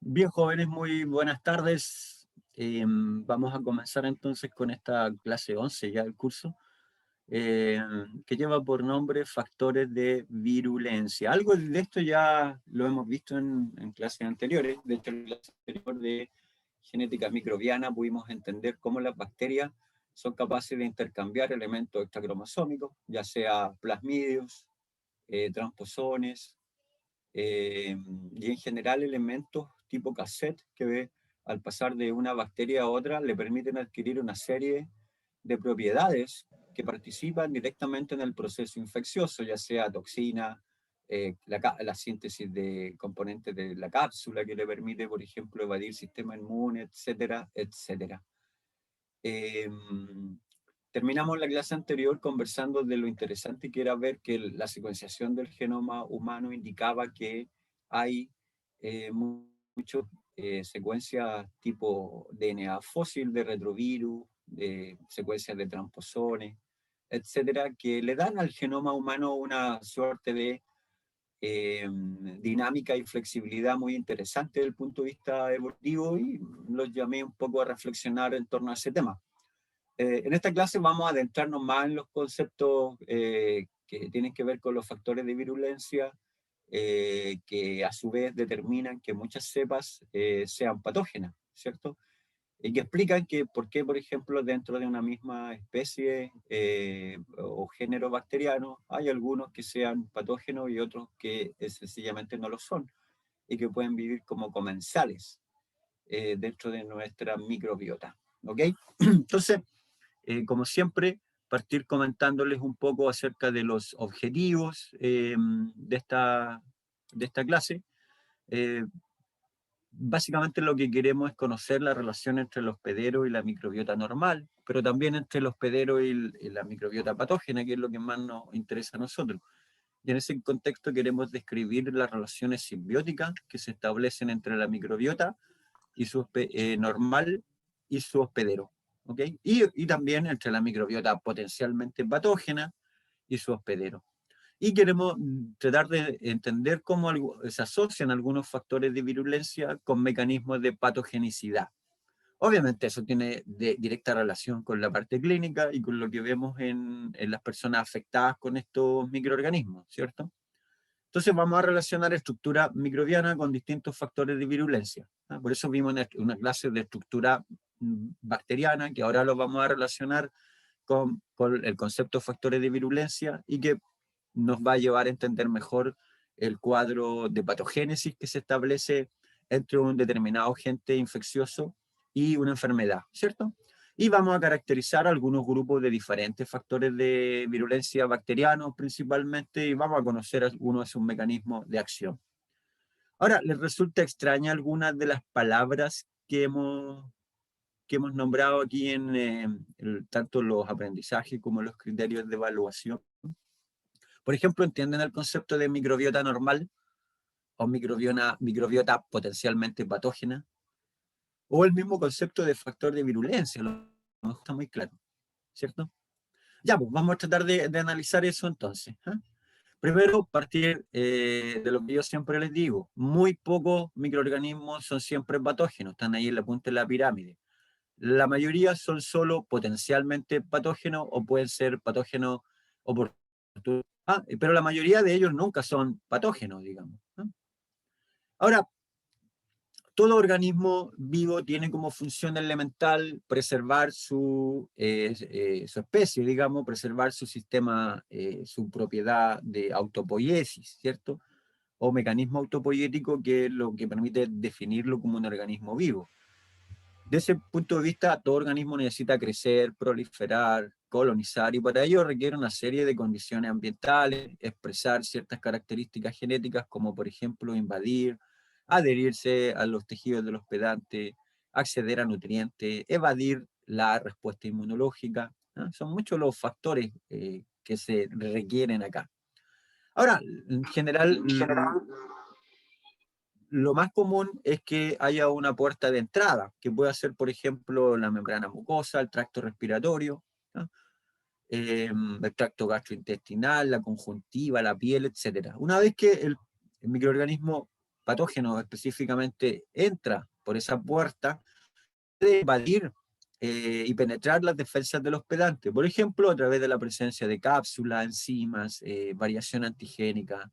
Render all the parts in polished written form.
Bien, jóvenes, muy buenas tardes. Vamos a comenzar entonces con esta clase 11 ya del curso, eh, que lleva por nombre factores de virulencia. Algo de esto ya lo hemos visto en clases anteriores. De hecho, en la clase anterior de genética microbiana pudimos entender cómo las bacterias son capaces de intercambiar elementos extracromosómicos, ya sea plasmidios, transposones, y en general elementos tipo cassette que al pasar de una bacteria a otra le permiten adquirir una serie de propiedades que participan directamente en el proceso infeccioso, ya sea toxina, la síntesis de componentes de la cápsula que le permite, por ejemplo, evadir sistema inmune, etcétera, etcétera. Eh, Terminamos la clase anterior conversando de lo interesante que era ver que la secuenciación del genoma humano indicaba que hay muchas secuencias tipo DNA fósil de retrovirus, de secuencias de transposones, etcétera, que le dan al genoma humano una suerte de dinámica y flexibilidad muy interesante desde el punto de vista evolutivo, y los llamé un poco a reflexionar en torno a ese tema. En esta clase vamos a adentrarnos más en los conceptos que tienen que ver con los factores de virulencia, que a su vez determinan que muchas cepas sean patógenas, ¿cierto? Y que explican que por qué, por ejemplo, dentro de una misma especie o género bacteriano, hay algunos que sean patógenos y otros que sencillamente no lo son, y que pueden vivir como comensales dentro de nuestra microbiota. ¿Ok? Entonces, como siempre, partir comentándoles un poco acerca de los objetivos de esta clase. Básicamente lo que queremos es conocer la relación entre el hospedero y la microbiota normal, pero también entre el hospedero y la microbiota patógena, que es lo que más nos interesa a nosotros. Y en ese contexto queremos describir las relaciones simbióticas que se establecen entre la microbiota y su normal y su hospedero. ¿Okay? Y también entre la microbiota potencialmente patógena y su hospedero. Y queremos tratar de entender cómo se asocian algunos factores de virulencia con mecanismos de patogenicidad. Obviamente eso tiene directa relación con la parte clínica y con lo que vemos en las personas afectadas con estos microorganismos, ¿cierto? Entonces vamos a relacionar estructura microbiana con distintos factores de virulencia. Por eso vimos una clase de estructura bacteriana, que ahora lo vamos a relacionar con el concepto de factores de virulencia, y que nos va a llevar a entender mejor el cuadro de patogénesis que se establece entre un determinado agente infeccioso y una enfermedad, ¿cierto? Y vamos a caracterizar algunos grupos de diferentes factores de virulencia bacterianos principalmente, y vamos a conocer algunos de sus mecanismos de acción. Ahora, ¿les resulta extraña algunas de las palabras que hemos nombrado aquí tanto los aprendizajes como los criterios de evaluación? Por ejemplo, ¿entienden el concepto de microbiota normal o microbiota potencialmente patógena? O el mismo concepto de factor de virulencia, lo está muy claro, ¿cierto? Ya, pues vamos a tratar de analizar eso entonces. Primero, partir de lo que yo siempre les digo: muy pocos microorganismos son siempre patógenos, están ahí en la punta de la pirámide. La mayoría son solo potencialmente patógenos o pueden ser patógenos oportunos. Pero la mayoría de ellos nunca son patógenos, digamos. Ahora, todo organismo vivo tiene como función elemental preservar su especie, digamos, preservar su sistema, su propiedad de autopoiesis, ¿cierto? O mecanismo autopoiético, que es lo que permite definirlo como un organismo vivo. De ese punto de vista, todo organismo necesita crecer, proliferar, colonizar, y para ello requiere una serie de condiciones ambientales, expresar ciertas características genéticas, como por ejemplo invadir, adherirse a los tejidos del hospedante, acceder a nutrientes, evadir la respuesta inmunológica, ¿no? Son muchos los factores que se requieren acá. Ahora, en general, lo más común es que haya una puerta de entrada, que pueda ser, por ejemplo, la membrana mucosa, el tracto respiratorio, ¿no? El tracto gastrointestinal, la conjuntiva, la piel, etc. Una vez que el microorganismo patógeno específicamente entra por esa puerta, puede evadir y penetrar las defensas del hospedante, por ejemplo, a través de la presencia de cápsulas, enzimas, variación antigénica,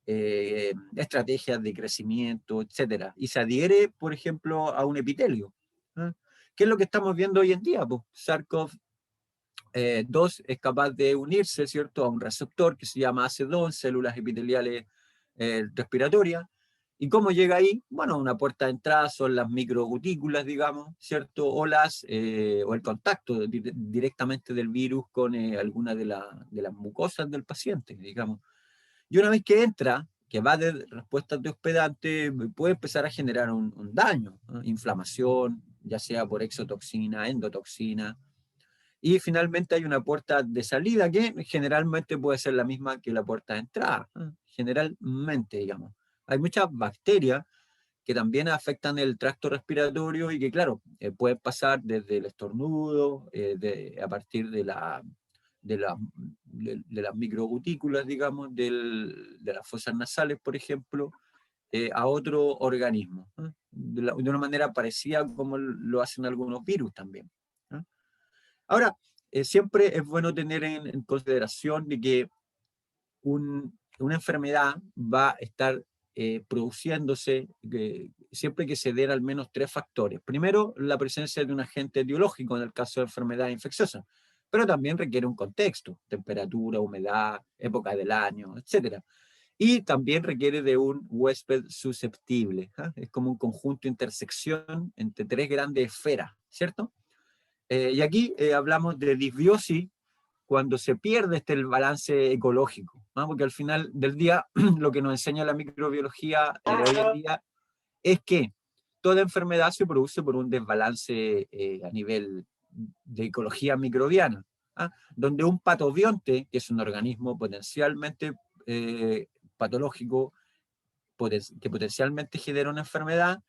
estrategias de crecimiento, etcétera, y se adhiere, por ejemplo, a un epitelio. ¿Ah? ¿Qué es lo que estamos viendo hoy en día? Pues SARS-CoV-2 es capaz de unirse, ¿cierto?, a un receptor que se llama AC2 en células epiteliales respiratorias. ¿Y cómo llega ahí? Bueno, una puerta de entrada son las microgutículas, digamos, ¿cierto? O el contacto directamente del virus con alguna de las mucosas del paciente, digamos. Y una vez que entra, que va de respuestas de hospedante, puede empezar a generar un daño, ¿no? Inflamación, ya sea por exotoxina, endotoxina. Y finalmente hay una puerta de salida que generalmente puede ser la misma que la puerta de entrada, ¿no? Generalmente, digamos. Hay muchas bacterias que también afectan el tracto respiratorio y que, claro, pueden pasar desde el estornudo, a partir de, la, de las microgutículas, digamos, de las fosas nasales, por ejemplo, a otro organismo, ¿no? De una manera parecida como lo hacen algunos virus también, ¿no? Ahora, siempre es bueno tener en consideración de que una enfermedad va a estar produciéndose siempre que se den al menos tres factores. Primero, la presencia de un agente etiológico en el caso de enfermedad infecciosa, pero también requiere un contexto, temperatura, humedad, época del año, etcétera. Y también requiere de un huésped susceptible. ¿Eh? Es como un conjunto de intersección entre tres grandes esferas, ¿cierto? Y aquí hablamos de disbiosis cuando se pierde el balance ecológico, ¿no? Porque al final del día lo que nos enseña la microbiología de hoy en día es que toda enfermedad se produce por un desbalance a nivel de ecología microbiana, ¿ah? Donde un patobionte, que es un organismo potencialmente patológico, que potencialmente genera una enfermedad,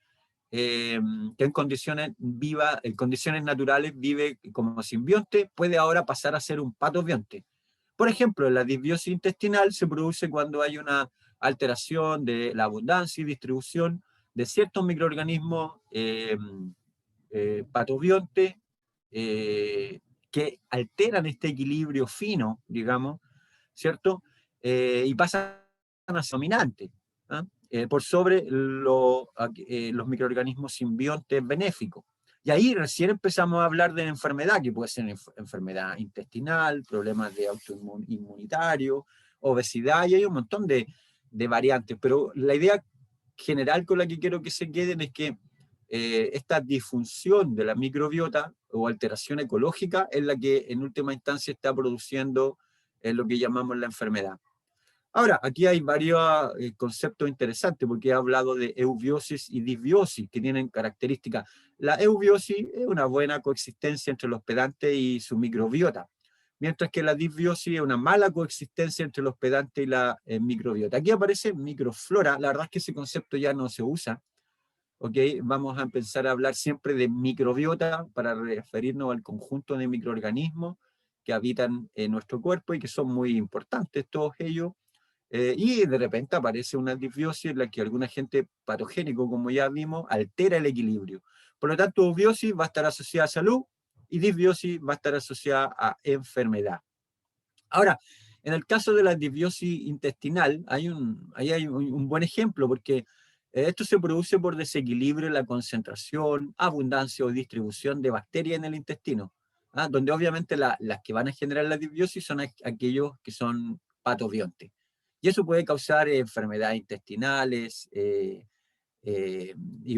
que en condiciones naturales vive como simbionte, puede ahora pasar a ser un patobionte. Por ejemplo, la disbiosis intestinal se produce cuando hay una alteración de la abundancia y distribución de ciertos microorganismos patobiontes que alteran este equilibrio fino, digamos, ¿cierto? Y pasan a ser dominantes, ¿ah? Por sobre los microorganismos simbiontes benéficos. Y ahí recién empezamos a hablar de enfermedad, que puede ser enfermedad intestinal, problemas de autoinmunitario, obesidad, y hay un montón de variantes. Pero la idea general con la que quiero que se queden es que esta disfunción de la microbiota o alteración ecológica es la que en última instancia está produciendo lo que llamamos la enfermedad. Ahora, aquí hay varios conceptos interesantes porque he hablado de eubiosis y disbiosis que tienen características. La eubiosis es una buena coexistencia entre el hospedante y su microbiota, mientras que la disbiosis es una mala coexistencia entre el hospedante y la microbiota. Aquí aparece microflora, la verdad es que ese concepto ya no se usa. Okay, vamos a empezar a hablar siempre de microbiota para referirnos al conjunto de microorganismos que habitan en nuestro cuerpo y que son muy importantes todos ellos. Y de repente aparece una disbiosis en la que algún agente patogénico, como ya vimos, altera el equilibrio. Por lo tanto, eubiosis va a estar asociada a salud y disbiosis va a estar asociada a enfermedad. Ahora, en el caso de la disbiosis intestinal, ahí hay un buen ejemplo, porque esto se produce por desequilibrio en la concentración, abundancia o distribución de bacterias en el intestino, ¿ah? Donde obviamente las que van a generar la disbiosis son aquellos que son patobiontes. Y eso puede causar enfermedades intestinales y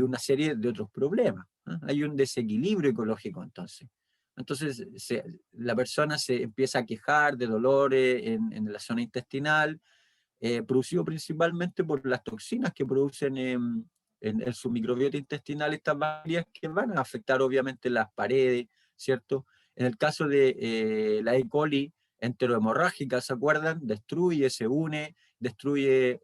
una serie de otros problemas, ¿ah? Hay un desequilibrio ecológico entonces. Entonces la persona se empieza a quejar de dolores en la zona intestinal, producido principalmente por las toxinas que producen en su microbiota intestinal estas bacterias que van a afectar obviamente las paredes, ¿cierto? En el caso de la E. coli enterohemorrágica, ¿se acuerdan? Destruye, se une, destruye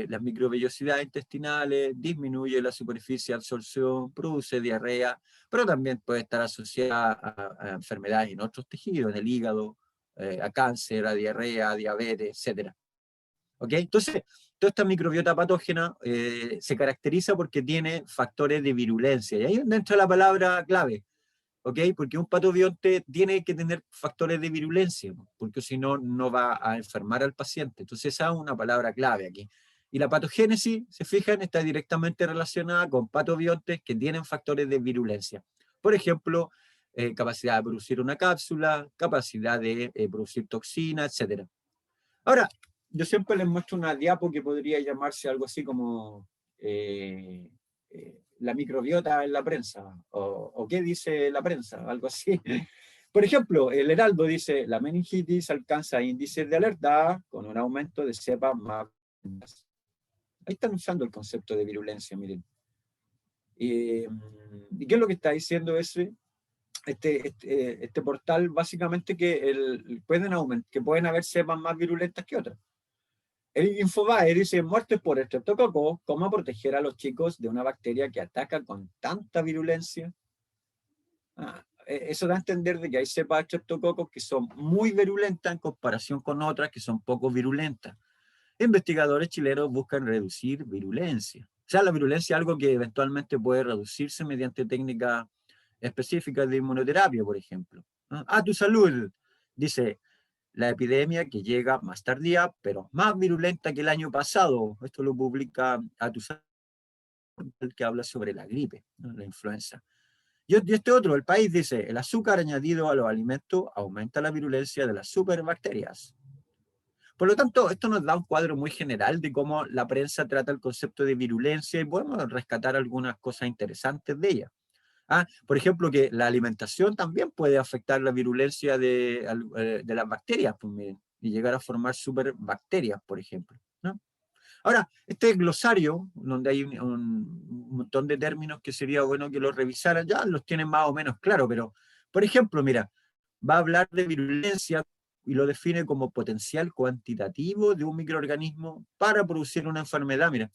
las microvellosidades intestinales, disminuye la superficie de absorción, produce diarrea, pero también puede estar asociada a enfermedades en otros tejidos, en el hígado, a cáncer, a diarrea, a diabetes, etc. ¿Ok? Entonces, toda esta microbiota patógena se caracteriza porque tiene factores de virulencia. Y ahí es donde entra la palabra clave. ¿Ok? Porque un patobionte tiene que tener factores de virulencia, porque si no, no va a enfermar al paciente. Entonces esa es una palabra clave aquí. Y la patogénesis, se fijan, está directamente relacionada con patobiontes que tienen factores de virulencia. Por ejemplo, capacidad de producir una cápsula, capacidad de producir toxina, etc. Ahora, yo siempre les muestro una diapo que podría llamarse algo así como la microbiota en la prensa, o qué dice la prensa, algo así. Por ejemplo, el Heraldo dice, la meningitis alcanza índices de alerta con un aumento de cepas más. Ahí están usando el concepto de virulencia, miren. ¿Y qué es lo que está diciendo este portal? Básicamente que pueden haber cepas más virulentas que otras. El Infobae dice, muertes por estreptococo, ¿cómo proteger a los chicos de una bacteria que ataca con tanta virulencia? Eso da a entender de que hay cepas de estreptococos que son muy virulentas en comparación con otras que son poco virulentas. Investigadores chilenos buscan reducir virulencia. O sea, la virulencia es algo que eventualmente puede reducirse mediante técnicas específicas de inmunoterapia, por ejemplo. A tu salud, dice la epidemia que llega más tardía, pero más virulenta que el año pasado. Esto lo publica A tu salud, que habla sobre la gripe, ¿no? La influenza. Y este otro, El País, dice, el azúcar añadido a los alimentos aumenta la virulencia de las superbacterias. Por lo tanto, esto nos da un cuadro muy general de cómo la prensa trata el concepto de virulencia y podemos rescatar algunas cosas interesantes de ella. Por ejemplo, que la alimentación también puede afectar la virulencia de las bacterias, pues, miren, y llegar a formar superbacterias, por ejemplo, ¿no? Ahora, este glosario, donde hay un montón de términos que sería bueno que los revisaran, ya los tienen más o menos claro, pero, por ejemplo, mira, va a hablar de virulencia y lo define como potencial cuantitativo de un microorganismo para producir una enfermedad. Mira,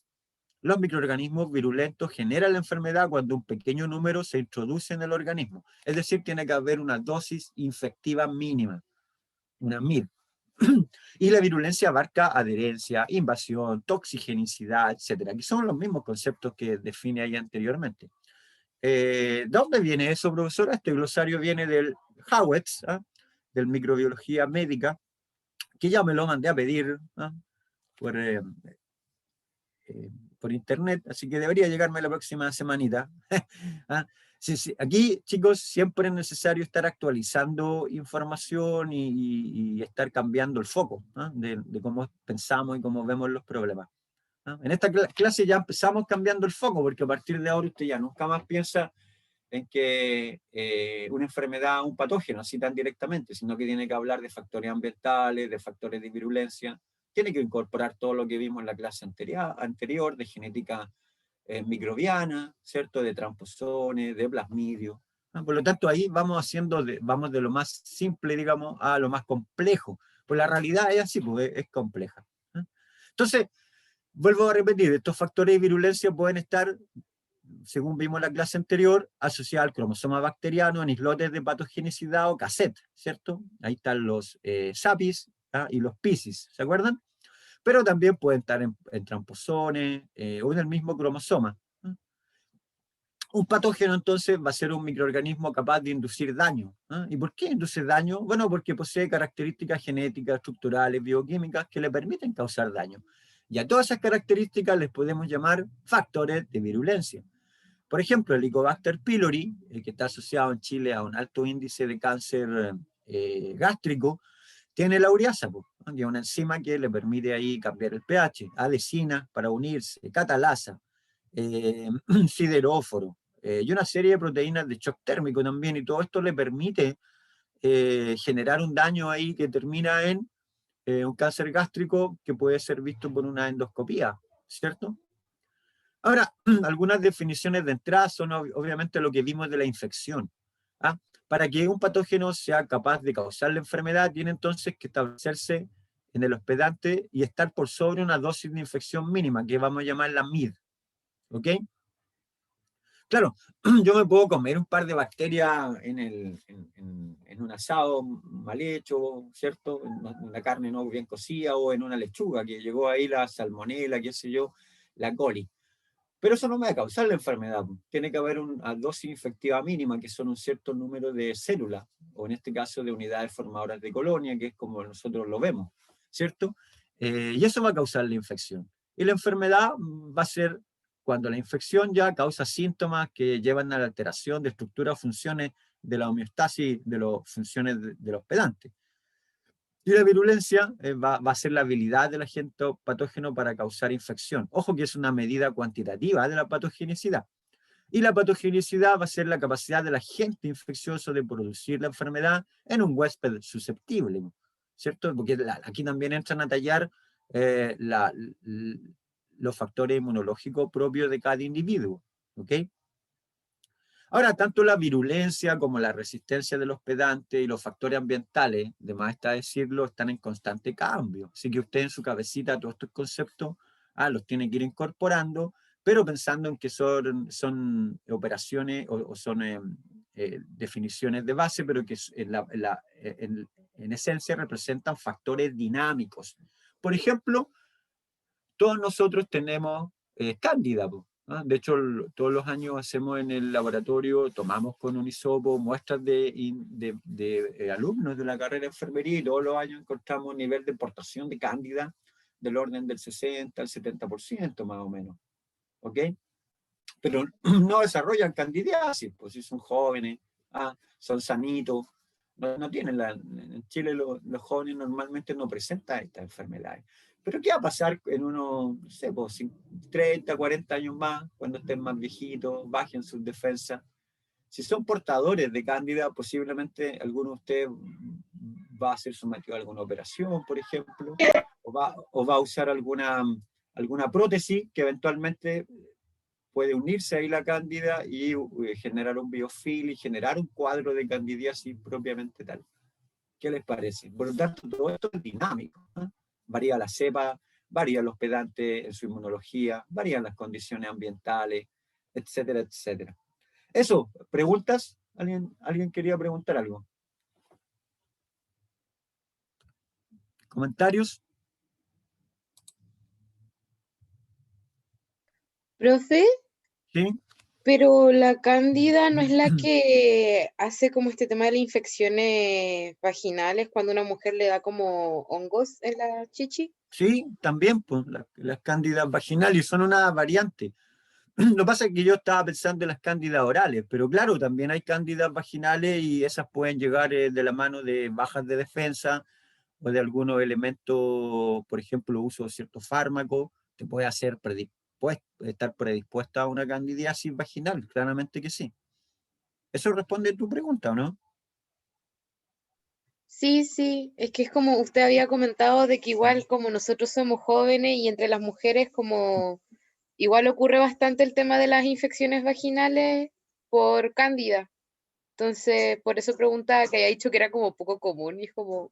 los microorganismos virulentos generan la enfermedad cuando un pequeño número se introduce en el organismo. Es decir, tiene que haber una dosis infectiva mínima, una MID. Y la virulencia abarca adherencia, invasión, toxigenicidad, etcétera, que son los mismos conceptos que define ahí anteriormente. ¿De dónde viene eso, profesora? Este glosario viene del Howetz, del Microbiología Médica, que ya me lo mandé a pedir por, por internet, así que debería llegarme la próxima semanita. Sí, sí. Aquí, chicos, siempre es necesario estar actualizando información y estar cambiando el foco de cómo pensamos y cómo vemos los problemas. En esta clase ya empezamos cambiando el foco, porque a partir de ahora usted ya nunca más piensa en que una enfermedad, un patógeno, así tan directamente, sino que tiene que hablar de factores ambientales, de factores de virulencia, tiene que incorporar todo lo que vimos en la clase anterior de genética microbiana, ¿cierto? De transposones, de plasmidio. Por lo tanto, ahí vamos de lo más simple, digamos, a lo más complejo. Pues la realidad es así, pues es compleja. Entonces, vuelvo a repetir, estos factores de virulencia pueden estar, según vimos en la clase anterior, asociados al cromosoma bacteriano en islotes de patogenicidad o cassette, ¿cierto? Ahí están los SAPIs y los PISIS, ¿se acuerdan? Pero también pueden estar en tramposones o en el mismo cromosoma. Un patógeno entonces va a ser un microorganismo capaz de inducir daño. ¿Y por qué induce daño? Bueno, porque posee características genéticas, estructurales, bioquímicas que le permiten causar daño. Y a todas esas características les podemos llamar factores de virulencia. Por ejemplo, el Helicobacter pylori, que está asociado en Chile a un alto índice de cáncer gástrico, tiene la ureasa, que es una enzima que le permite ahí cambiar el pH, adesina para unirse, catalasa, sideróforo, y una serie de proteínas de shock térmico también, y todo esto le permite generar un daño ahí que termina en un cáncer gástrico que puede ser visto por una endoscopía, ¿cierto? Ahora, algunas definiciones de entrada son obviamente lo que vimos de la infección. Para que un patógeno sea capaz de causar la enfermedad, tiene entonces que establecerse en el hospedante y estar por sobre una dosis de infección mínima, que vamos a llamar la MID. ¿Ok? Claro, yo me puedo comer un par de bacterias en un asado mal hecho, ¿cierto? En una carne no bien cocida o en una lechuga que llegó ahí la salmonela, qué sé yo, la coli. Pero eso no me va a causar la enfermedad. Tiene que haber una dosis infectiva mínima, que son un cierto número de células, o en este caso de unidades formadoras de colonia, que es como nosotros lo vemos, ¿cierto? Y eso va a causar la infección. Y la enfermedad va a ser cuando la infección ya causa síntomas que llevan a la alteración de estructuras o funciones de la homeostasis de las funciones de los pedantes. Y la virulencia va a ser la habilidad del agente patógeno para causar infección. Ojo que es una medida cuantitativa de la patogenicidad. Y la patogenicidad va a ser la capacidad del agente infeccioso de producir la enfermedad en un huésped susceptible, ¿cierto? Porque aquí también entran a tallar eh, la, los factores inmunológicos propios de cada individuo, ¿ok? Ahora, tanto la virulencia como la resistencia del hospedante y los factores ambientales, de más está decirlo, están en constante cambio. Así que usted en su cabecita todos estos conceptos los tiene que ir incorporando, pero pensando en que son operaciones o son definiciones de base, pero que en esencia representan factores dinámicos. Por ejemplo, todos nosotros tenemos cándida, ¿no? De hecho, todos los años hacemos en el laboratorio, tomamos con un hisopo muestras de alumnos de la carrera de enfermería y todos los años encontramos un nivel de portación de cándida del orden del 60 al 70% más o menos, ¿ok? Pero no desarrollan candidiasis, pues si son jóvenes, son sanitos, no tienen en Chile los jóvenes normalmente no presentan estas enfermedades. Pero ¿qué va a pasar en unos, no sé, pues, 30, 40 años más, cuando estén más viejitos, bajen sus defensas? Si son portadores de cándida, posiblemente alguno de ustedes va a ser sometido a alguna operación, por ejemplo, o va a usar alguna prótesis que eventualmente puede unirse ahí la cándida y generar un biofil y generar un cuadro de candidiasis propiamente tal. ¿Qué les parece? Por lo tanto, todo esto es dinámico, ¿no? Varía la cepa, varían los pedantes en su inmunología, varían las condiciones ambientales, etcétera, etcétera. Eso, ¿preguntas? ¿Alguien quería preguntar algo? ¿Comentarios? Profe, ¿Sí? pero la cándida no es la que hace como este tema de las infecciones vaginales cuando una mujer le da como hongos en la chichi. Sí, también, pues, las cándidas vaginales son una variante. Lo que pasa es que yo estaba pensando en las cándidas orales, pero claro, también hay cándidas vaginales y esas pueden llegar de la mano de bajas de defensa o de algunos elementos, por ejemplo, uso de ciertos fármacos, te puede hacer estar predispuesta a una candidiasis vaginal, claramente que sí. ¿Eso responde a tu pregunta o no? Sí, sí, es que es como usted había comentado de que igual como nosotros somos jóvenes y entre las mujeres como igual ocurre bastante el tema de las infecciones vaginales por cándida. Entonces, por eso preguntaba que haya dicho que era como poco común y es como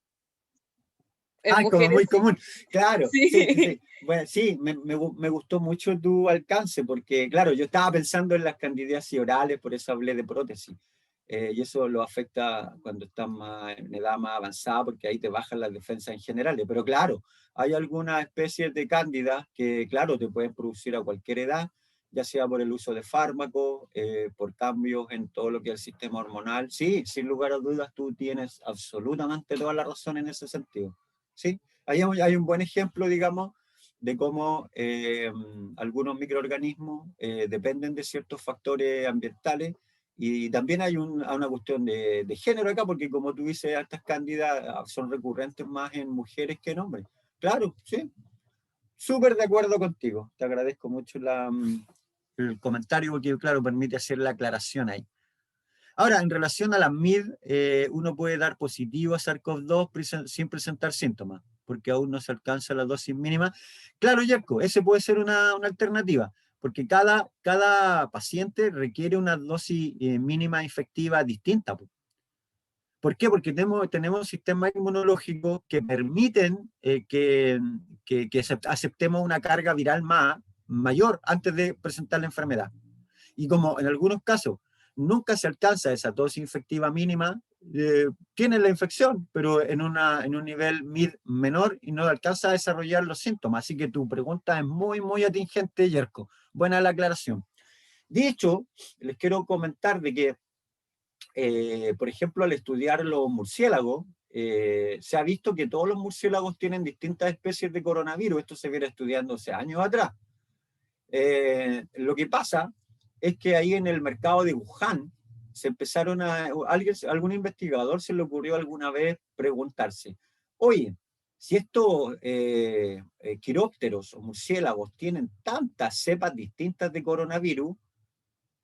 en Como mujeres muy sí. común. Claro, sí, sí, Sí. sí. Bueno, sí, me gustó mucho tu alcance, porque claro, yo estaba pensando en las candidiasis orales, por eso hablé de prótesis. Y eso lo afecta cuando estás más, en edad más avanzada, porque ahí te bajan las defensas en general. Pero claro, hay algunas especies de cándida que, claro, te pueden producir a cualquier edad, ya sea por el uso de fármacos, por cambios en todo lo que es el sistema hormonal. Sí, sin lugar a dudas, tú tienes absolutamente toda la razón en ese sentido. ¿Sí? Ahí hay un buen ejemplo, digamos, de cómo algunos microorganismos dependen de ciertos factores ambientales y también hay una cuestión de género acá, porque como tú dices, estas cándidas son recurrentes más en mujeres que en hombres. Claro, sí, súper de acuerdo contigo. Te agradezco mucho el comentario porque, claro, permite hacer la aclaración ahí. Ahora, en relación a la MID, uno puede dar positivo a SARS-CoV-2 sin presentar síntomas, porque aún no se alcanza la dosis mínima. Claro, Yerko, ese puede ser una alternativa, porque cada paciente requiere una dosis mínima efectiva distinta. ¿Por qué? Porque tenemos sistemas inmunológicos que permiten que aceptemos una carga viral mayor antes de presentar la enfermedad. Y como en algunos casos nunca se alcanza esa dosis infectiva mínima, tienen la infección, pero en un nivel MID menor y no alcanza a desarrollar los síntomas. Así que tu pregunta es muy, muy atingente, Yerko. Buena la aclaración. De hecho, les quiero comentar de que, por ejemplo, al estudiar los murciélagos, se ha visto que todos los murciélagos tienen distintas especies de coronavirus. Esto se viene estudiando hace años atrás. Lo que pasa es que ahí en el mercado de Wuhan se empezaron algún investigador se le ocurrió alguna vez preguntarse, oye, si estos quirópteros o murciélagos tienen tantas cepas distintas de coronavirus,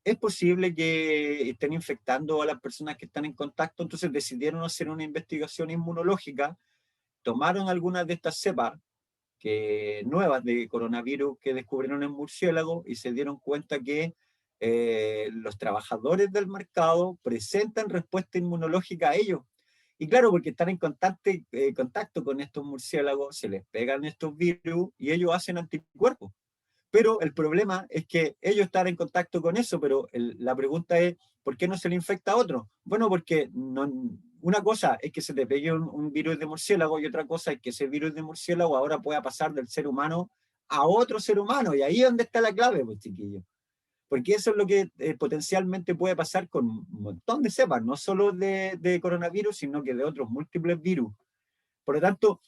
es posible que estén infectando a las personas que están en contacto. Entonces decidieron hacer una investigación inmunológica, tomaron algunas de estas cepas nuevas de coronavirus que descubrieron en murciélagos y se dieron cuenta que los trabajadores del mercado presentan respuesta inmunológica a ellos. Y claro, porque están en constante contacto con estos murciélagos, se les pegan estos virus y ellos hacen anticuerpos. Pero el problema es que ellos están en contacto con eso, pero la pregunta es, ¿por qué no se le infecta a otro? Bueno, porque una cosa es que se te pegue un virus de murciélago y otra cosa es que ese virus de murciélago ahora pueda pasar del ser humano a otro ser humano. Y ahí es donde está la clave, pues, chiquillos. Porque eso es lo que potencialmente puede pasar con un montón de cepas, no solo de coronavirus, sino que de otros múltiples virus. Por lo tanto,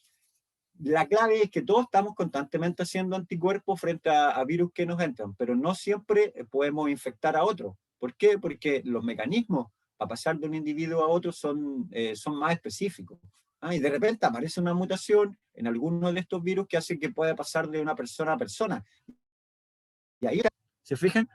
la clave es que todos estamos constantemente haciendo anticuerpos frente a virus que nos entran, pero no siempre podemos infectar a otros. ¿Por qué? Porque los mecanismos para pasar de un individuo a otro son más específicos. Y de repente aparece una mutación en alguno de estos virus que hace que pueda pasar de una persona a persona. Y ahí, ¿se fijan?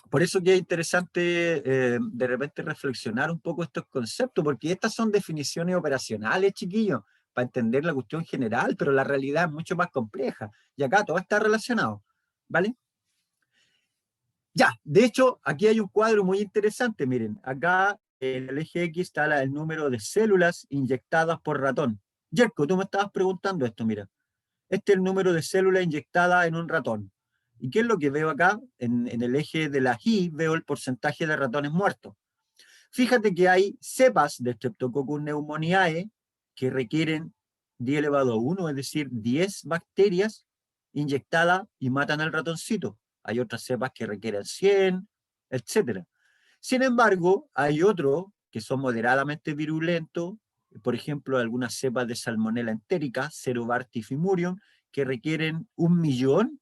Por eso que es interesante de repente reflexionar un poco estos conceptos, porque estas son definiciones operacionales, chiquillos, para entender la cuestión general, pero la realidad es mucho más compleja. Y acá todo está relacionado, ¿vale? Ya, de hecho, aquí hay un cuadro muy interesante, miren, acá en el eje X está el número de células inyectadas por ratón. Yerko, tú me estabas preguntando esto, mira. Este es el número de células inyectadas en un ratón. ¿Y qué es lo que veo acá? En el eje de la Y veo el porcentaje de ratones muertos. Fíjate que hay cepas de Streptococcus pneumoniae que requieren 10 elevado a 1, es decir, 10 bacterias inyectadas y matan al ratoncito. Hay otras cepas que requieren 100, etc. Sin embargo, hay otros que son moderadamente virulentos, por ejemplo, algunas cepas de Salmonella entérica, Cerobartifimurium, que requieren 1.000.000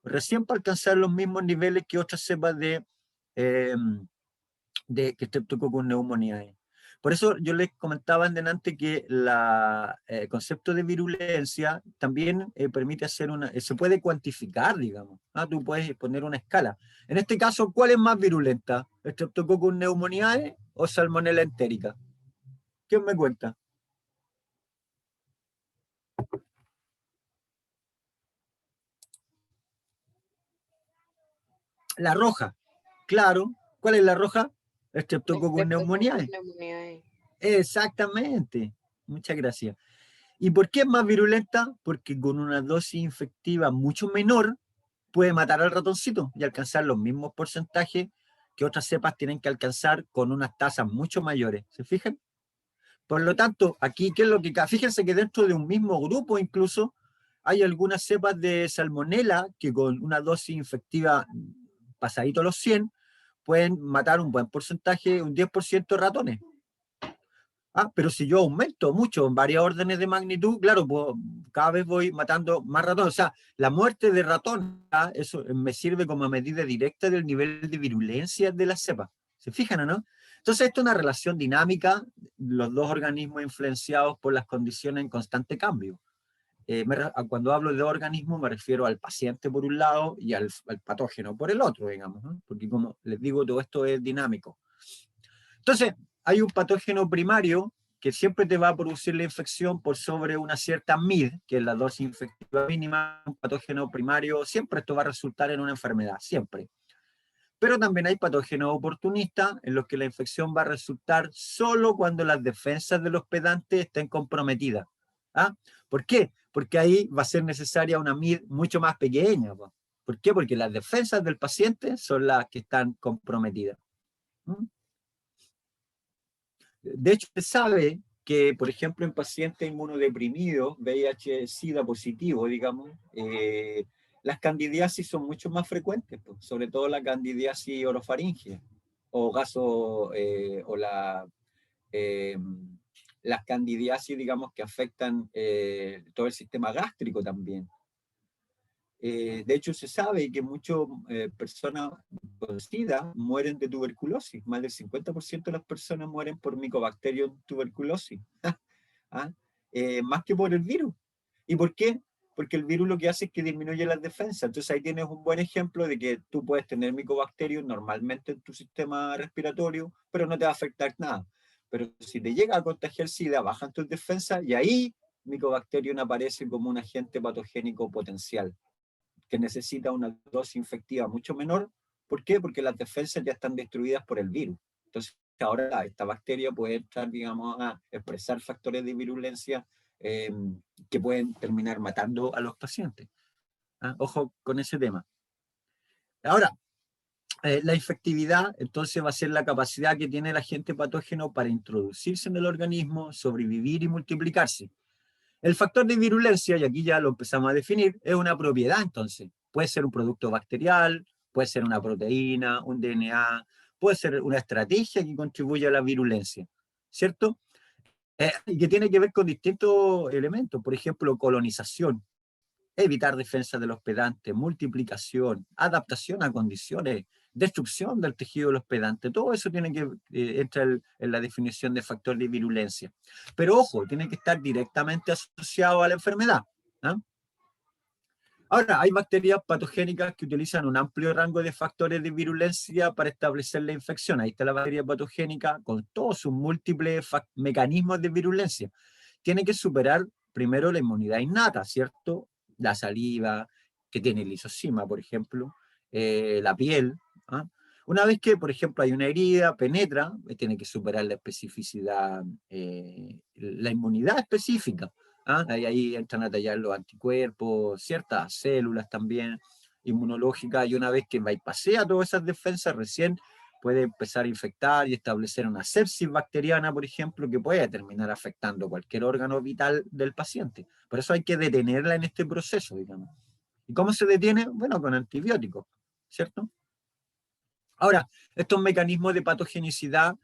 recién para alcanzar los mismos niveles que otras cepas de Streptococcus pneumoniae. Por eso yo les comentaba antes que el concepto de virulencia también permite hacer se puede cuantificar, digamos. Tú puedes poner una escala. En este caso, ¿cuál es más virulenta? ¿Streptococcus pneumoniae o Salmonella entérica? ¿Quién me cuenta? La roja, claro. ¿Cuál es la roja? Streptococcus pneumoniae. Exactamente. Muchas gracias. ¿Y por qué es más virulenta? Porque con una dosis infectiva mucho menor puede matar al ratoncito y alcanzar los mismos porcentajes que otras cepas tienen que alcanzar con unas tasas mucho mayores. ¿Se fijan? Por lo tanto, aquí, ¿qué es lo que... Fíjense que dentro de un mismo grupo incluso hay algunas cepas de salmonela que con una dosis infectiva pasadito a los 100 pueden matar un buen porcentaje, un 10% de ratones. Pero si yo aumento mucho en varias órdenes de magnitud, claro, pues cada vez voy matando más ratones. O sea, la muerte de ratón, eso me sirve como medida directa del nivel de virulencia de la cepa. ¿Se fijan o no? Entonces, esto es una relación dinámica, los dos organismos influenciados por las condiciones en constante cambio. Cuando hablo de organismo me refiero al paciente por un lado y al patógeno por el otro, digamos, ¿no? Porque como les digo, todo esto es dinámico. Entonces, hay un patógeno primario que siempre te va a producir la infección por sobre una cierta MID, que es la dosis infectiva mínima. Un patógeno primario, siempre esto va a resultar en una enfermedad, siempre. Pero también hay patógenos oportunistas en los que la infección va a resultar solo cuando las defensas del hospedante estén comprometidas. ¿Por qué? Porque ahí va a ser necesaria una MID mucho más pequeña. ¿Por qué? Porque las defensas del paciente son las que están comprometidas. ¿Mm? De hecho, se sabe que, por ejemplo, en pacientes inmunodeprimidos, VIH-Sida positivo, digamos, las candidiasis son mucho más frecuentes, pues, sobre todo la candidiasis orofaringea, o eh, las candidiasis, digamos, que afectan todo el sistema gástrico también. De hecho, se sabe que muchas personas con SIDA mueren de tuberculosis. Más del 50% de las personas mueren por Mycobacterium tuberculosis. ¿Ah? Más que por el virus. ¿Y por qué? Porque el virus lo que hace es que disminuye las defensas. Entonces ahí tienes un buen ejemplo de que tú puedes tener Mycobacterium normalmente en tu sistema respiratorio, pero no te va a afectar nada. Pero si te llega a contagiar SIDA, bajan tus defensas y ahí Mycobacterium aparece como un agente patogénico potencial que necesita una dosis infectiva mucho menor. ¿Por qué? Porque las defensas ya están destruidas por el virus. Entonces, ahora esta bacteria puede entrar, digamos, a expresar factores de virulencia que pueden terminar matando a los pacientes. ¿Ah? Ojo con ese tema. Ahora, la infectividad, entonces, va a ser la capacidad que tiene el agente patógeno para introducirse en el organismo, sobrevivir y multiplicarse. El factor de virulencia, y aquí ya lo empezamos a definir, es una propiedad entonces. Puede ser un producto bacterial, puede ser una proteína, un DNA, puede ser una estrategia que contribuye a la virulencia, ¿cierto? Y que tiene que ver con distintos elementos, por ejemplo, colonización, evitar defensa del hospedante, multiplicación, adaptación a condiciones, destrucción del tejido del hospedante, todo eso tiene que entrar en la definición de factor de virulencia. Pero ojo, tiene que estar directamente asociado a la enfermedad. ¿Ah? Ahora, hay bacterias patogénicas que utilizan un amplio rango de factores de virulencia para establecer la infección. Ahí está la bacteria patogénica con todos sus múltiples mecanismos de virulencia. Tiene que superar primero la inmunidad innata, ¿cierto? La saliva, que tiene lisosima, por ejemplo, la piel. ¿Ah? Una vez que, por ejemplo, hay una herida, penetra, tiene que superar la especificidad, la inmunidad específica. ¿Ah? Ahí entran a tallar los anticuerpos, ciertas células también inmunológicas, y una vez que bypassea todas esas defensas, recién puede empezar a infectar y establecer una sepsis bacteriana, por ejemplo, que puede terminar afectando cualquier órgano vital del paciente. Por eso hay que detenerla en este proceso, digamos. ¿Y cómo se detiene? Bueno, con antibióticos, ¿cierto? Ahora, estos mecanismos de patogenicidad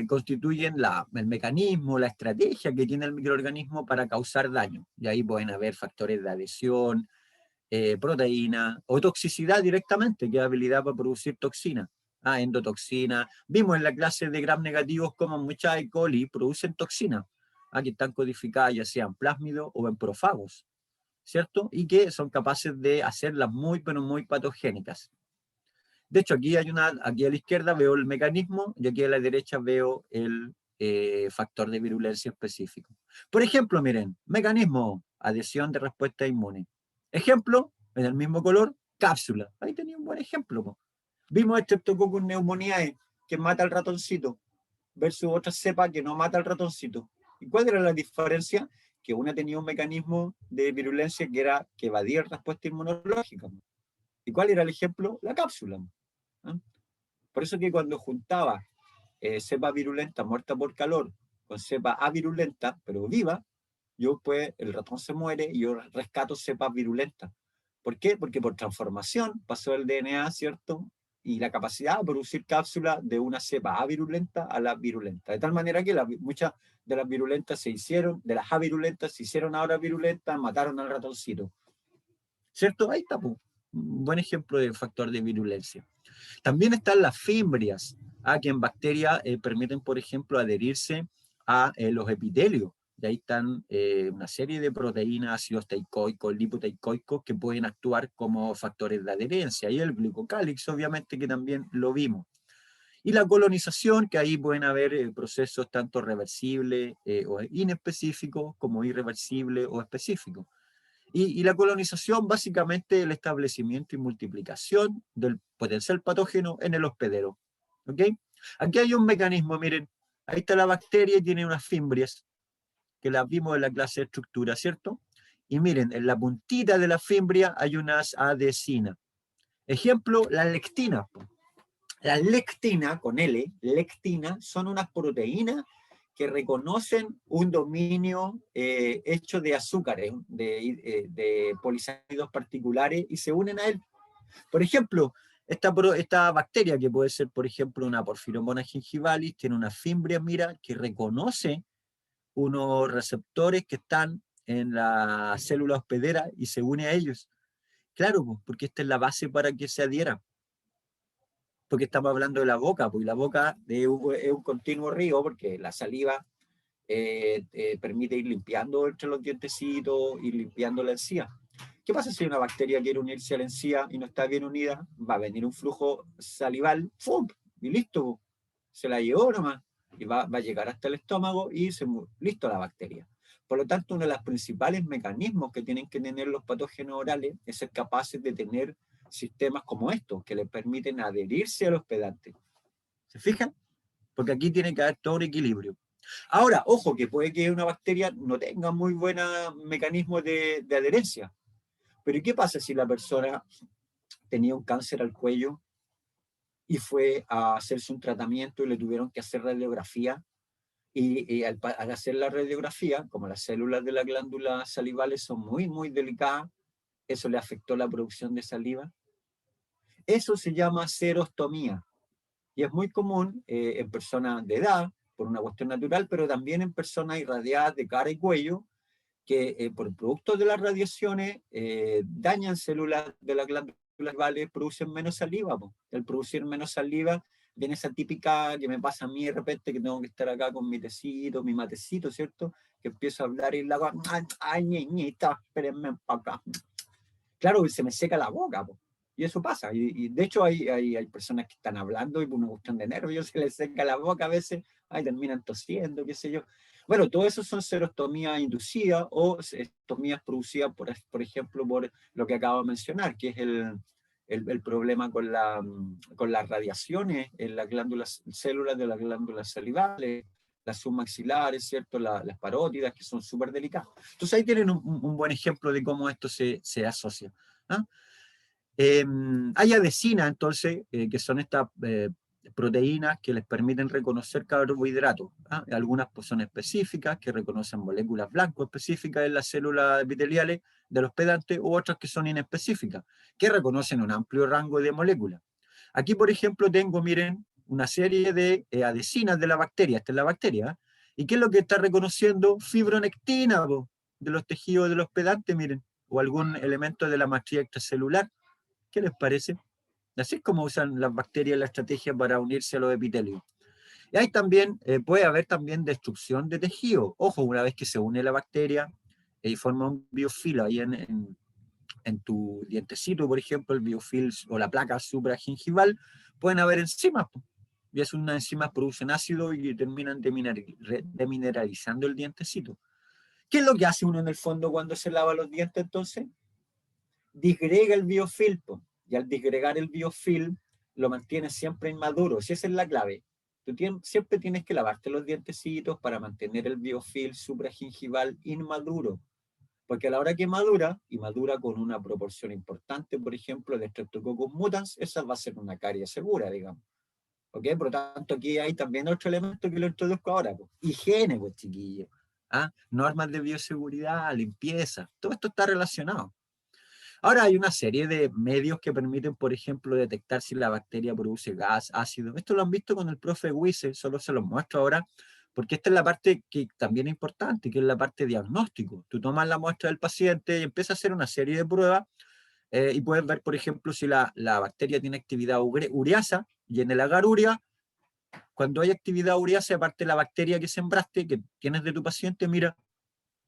constituyen el mecanismo, la estrategia que tiene el microorganismo para causar daño. Y ahí pueden haber factores de adhesión, proteína o toxicidad directamente, que es habilidad para producir toxina. Endotoxina. Vimos en la clase de gram negativos cómo muchas E. coli producen toxinas, que están codificadas ya sean plásmidos o en profagos, ¿cierto? Y que son capaces de hacerlas muy, pero muy patogénicas. De hecho, aquí aquí a la izquierda veo el mecanismo y aquí a la derecha veo el factor de virulencia específico. Por ejemplo, miren, mecanismo, adhesión de respuesta inmune. Ejemplo, en el mismo color, cápsula. Ahí tenía un buen ejemplo. Po. Vimos Streptococcus pneumoniae, que mata al ratoncito, versus otra cepa que no mata al ratoncito. ¿Y cuál era la diferencia? Que una tenía un mecanismo de virulencia que era que evadía respuesta inmunológica. ¿Y cuál era el ejemplo? La cápsula. ¿Ah? Por eso que cuando juntaba cepa virulenta muerta por calor con cepa avirulenta, pero viva, yo pues el ratón se muere y yo rescato cepas virulentas. ¿Por qué? Porque por transformación pasó el DNA, ¿cierto? Y la capacidad de producir cápsulas de una cepa avirulenta a la virulenta. De tal manera que muchas de las virulentas de las avirulentas se hicieron ahora virulentas, mataron al ratoncito. ¿Cierto? Ahí está, pues. Un buen ejemplo de factor de virulencia. También están las fimbrias, que en bacterias permiten, por ejemplo, adherirse a los epitelios. Y ahí están una serie de proteínas, ácidos teicoicos, lipoteicoicos, que pueden actuar como factores de adherencia. Y el glucocálix, obviamente, que también lo vimos. Y la colonización, que ahí pueden haber procesos tanto reversibles o inespecíficos, como irreversibles o específicos. Y la colonización, básicamente, el establecimiento y multiplicación del potencial patógeno en el hospedero. ¿Ok? Aquí hay un mecanismo, miren, ahí está la bacteria y tiene unas fimbrias, que las vimos en la clase de estructura, ¿cierto? y miren, en la puntita de la fimbria hay unas adhesinas. Ejemplo, la lectina. La lectina, con L, lectina, son unas proteínas que reconocen un dominio hecho de azúcares, de polisacáridos particulares, y se unen a él. Por ejemplo, esta bacteria, que puede ser, por ejemplo, una Porphyromonas gingivalis, tiene una fimbria, mira, que reconoce unos receptores que están en la célula hospedera y se une a ellos. Claro, pues, porque esta es la base para que se adhiera. Porque estamos hablando de la boca, pues la boca es un continuo río, porque la saliva permite ir limpiando entre los dientecitos, ir limpiando la encía. ¿Qué pasa si una bacteria quiere unirse a la encía y no está bien unida? Va a venir un flujo salival, ¡fum! Y listo, se la llevó nomás, y va a llegar hasta el estómago y listo la bacteria. Por lo tanto, uno de los principales mecanismos que tienen que tener los patógenos orales es ser capaces de tener sistemas como estos, que les permiten adherirse al hospedante. ¿Se fijan? Porque aquí tiene que haber todo un equilibrio. Ahora, ojo, que puede que una bacteria no tenga muy buen mecanismo de adherencia. Pero ¿qué pasa si la persona tenía un cáncer al cuello y fue a hacerse un tratamiento y le tuvieron que hacer radiografía? Y al hacer la radiografía, como las células de las glándulas salivales son muy, muy delicadas, eso le afectó la producción de saliva. Eso se llama serostomía. Y es muy común en personas de edad, por una cuestión natural, pero también en personas irradiadas de cara y cuello, que por producto de las radiaciones dañan células de las glándulas salivales, producen menos saliva. Po. El producir menos saliva viene esa típica que me pasa a mí de repente, que tengo que estar acá con mi tecito, mi matecito, ¿cierto? Que empiezo a hablar y la hago, ay, niñita, espérenme para acá. Claro, se me seca la boca, po. Y eso pasa. Y de hecho hay personas que están hablando y por una cuestión de nervios se les seca la boca a veces, ay, terminan tosiendo, qué sé yo. Bueno, todo eso son serostomías inducidas o serostomías producidas, por ejemplo, por lo que acabo de mencionar, que es el problema con las radiaciones en las glándulas, células de las glándulas salivales, las submaxilares, ¿cierto? Las parótidas, que son súper delicadas. Entonces ahí tienen un buen ejemplo de cómo esto se asocia. ¿Ah? Hay adhesinas, entonces, que son estas proteínas que les permiten reconocer carbohidratos. ¿Ah? Algunas pues, son específicas, que reconocen moléculas blanco específicas en las células epiteliales del hospedante, u otras que son inespecíficas, que reconocen un amplio rango de moléculas. Aquí, por ejemplo, tengo, miren, una serie de adhesinas de la bacteria. Esta es la bacteria. ¿Y qué es lo que está reconociendo? Fibronectina, de los tejidos del hospedante, miren, o algún elemento de la matriz extracelular. ¿Qué les parece? Así es como usan las bacterias la estrategia para unirse a los epitelios. Y hay también, puede haber también destrucción de tejido. Ojo, una vez que se une la bacteria y forma un biofilo ahí en tu dientecito, por ejemplo, el biofil o la placa supragingival, pueden haber enzimas. Y esas enzimas producen ácido y terminan demineralizando el dientecito. ¿Qué es lo que hace uno en el fondo cuando se lava los dientes entonces? Disgrega el biofilm, y al disgregar el biofilm lo mantienes siempre inmaduro, si esa es la clave. Tú siempre tienes que lavarte los dientecitos para mantener el biofilm supragingival inmaduro, porque a la hora que madura, y madura con una proporción importante, por ejemplo, de Streptococcus mutans, esa va a ser una carie segura, digamos. ¿Ok? Por lo tanto, aquí hay también otro elemento que lo introduzco ahora, pues. Higiene, pues, chiquillos. ¿Ah? Normas de bioseguridad, limpieza, todo esto está relacionado. Ahora hay una serie de medios que permiten, por ejemplo, detectar si la bacteria produce gas, ácido. Esto lo han visto con el profe Wisse, solo se los muestro ahora, porque esta es la parte que también es importante, que es la parte diagnóstico. Tú tomas la muestra del paciente y empiezas a hacer una serie de pruebas y puedes ver, por ejemplo, si la bacteria tiene actividad ureasa, y en el agar urea, cuando hay actividad ureasa, aparte de la bacteria que sembraste, que tienes de tu paciente, mira,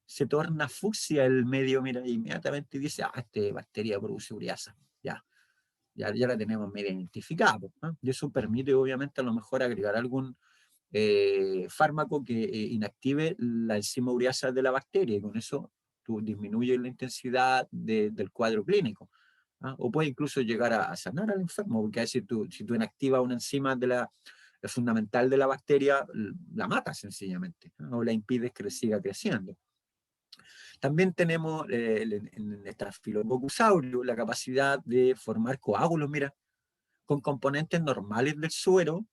se torna fucsia el medio, mira, inmediatamente dice, esta bacteria produce ureasa, ya la tenemos medio identificada, ¿no? Y eso permite obviamente a lo mejor agregar algún fármaco que inactive la enzima ureasa de la bacteria, y con eso tú disminuyes la intensidad del cuadro clínico. ¿Ah? O puede incluso llegar a sanar al enfermo, porque si tú inactivas una enzima fundamental de la bacteria, la matas sencillamente, ¿no? O la impides que siga creciendo. También tenemos en el Staphylococcus aureus la capacidad de formar coágulos, mira, con componentes normales del suero.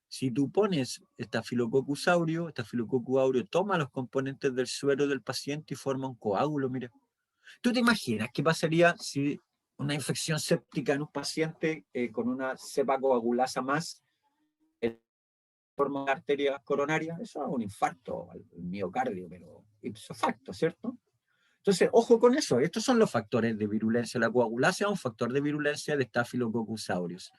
Si tú pones Staphylococcus aureus toma los componentes del suero del paciente y forma un coágulo, mira. ¿Tú te imaginas qué pasaría si una infección séptica en un paciente con una cepa coagulasa más forma de arteria coronaria? Eso es un infarto al miocardio, pero ipso facto, ¿cierto? Entonces, ojo con eso. Estos son los factores de virulencia. La coagulasa es un factor de virulencia de Staphylococcus aureus.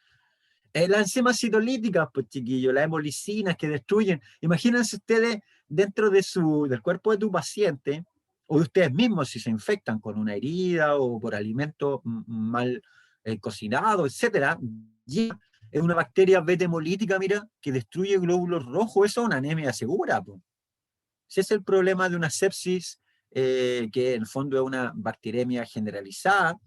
Las enzimas citolíticas, pues chiquillos, las hemolicinas que destruyen. Imagínense ustedes dentro del cuerpo de tu paciente, o de ustedes mismos si se infectan con una herida o por alimentos mal cocinados, etcétera, ya es una bacteria beta hemolítica, mira, que destruye glóbulos rojos. Eso es una anemia segura, pues. Ese es el problema de una sepsis, que en el fondo es una bacteremia generalizada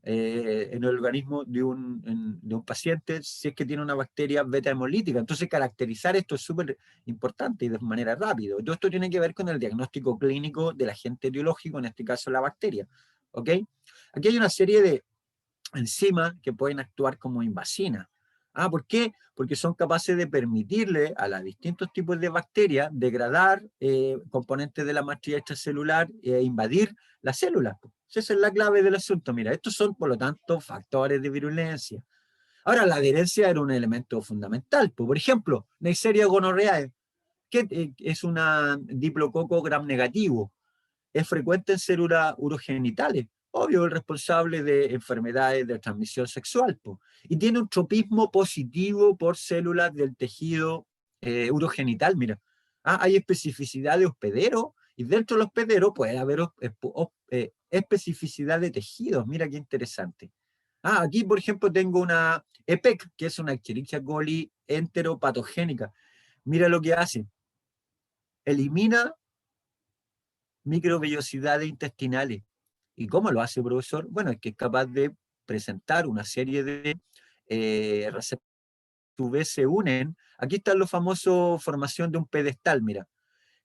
en el organismo de un paciente, si es que tiene una bacteria beta hemolítica. Entonces, caracterizar esto es súper importante y de manera rápida. Todo esto tiene que ver con el diagnóstico clínico del agente etiológico, en este caso la bacteria. ¿Ok? Aquí hay una serie de enzimas que pueden actuar como invasinas. ¿Por qué? Porque son capaces de permitirle a los distintos tipos de bacterias degradar componentes de la matriz extracelular e invadir las células. Esa es la clave del asunto. Mira, estos son, por lo tanto, factores de virulencia. Ahora, la adherencia era un elemento fundamental. Por ejemplo, Neisseria gonorrhoeae, que es una diplococo gram negativo, es frecuente en células urogenitales, obvio, el responsable de enfermedades de transmisión sexual, y tiene un tropismo positivo por células del tejido urogenital. Mira, hay especificidad de hospedero, y dentro de los hospederos puede haber especificidad de tejidos. Mira qué interesante. Aquí, por ejemplo, tengo una EPEC, que es una Escherichia coli enteropatogénica. Mira lo que hace. Elimina microvellosidades intestinales. ¿Y cómo lo hace, profesor? Bueno, es que es capaz de presentar una serie de receptores que a su vez se unen. Aquí está la famosa formación de un pedestal, mira.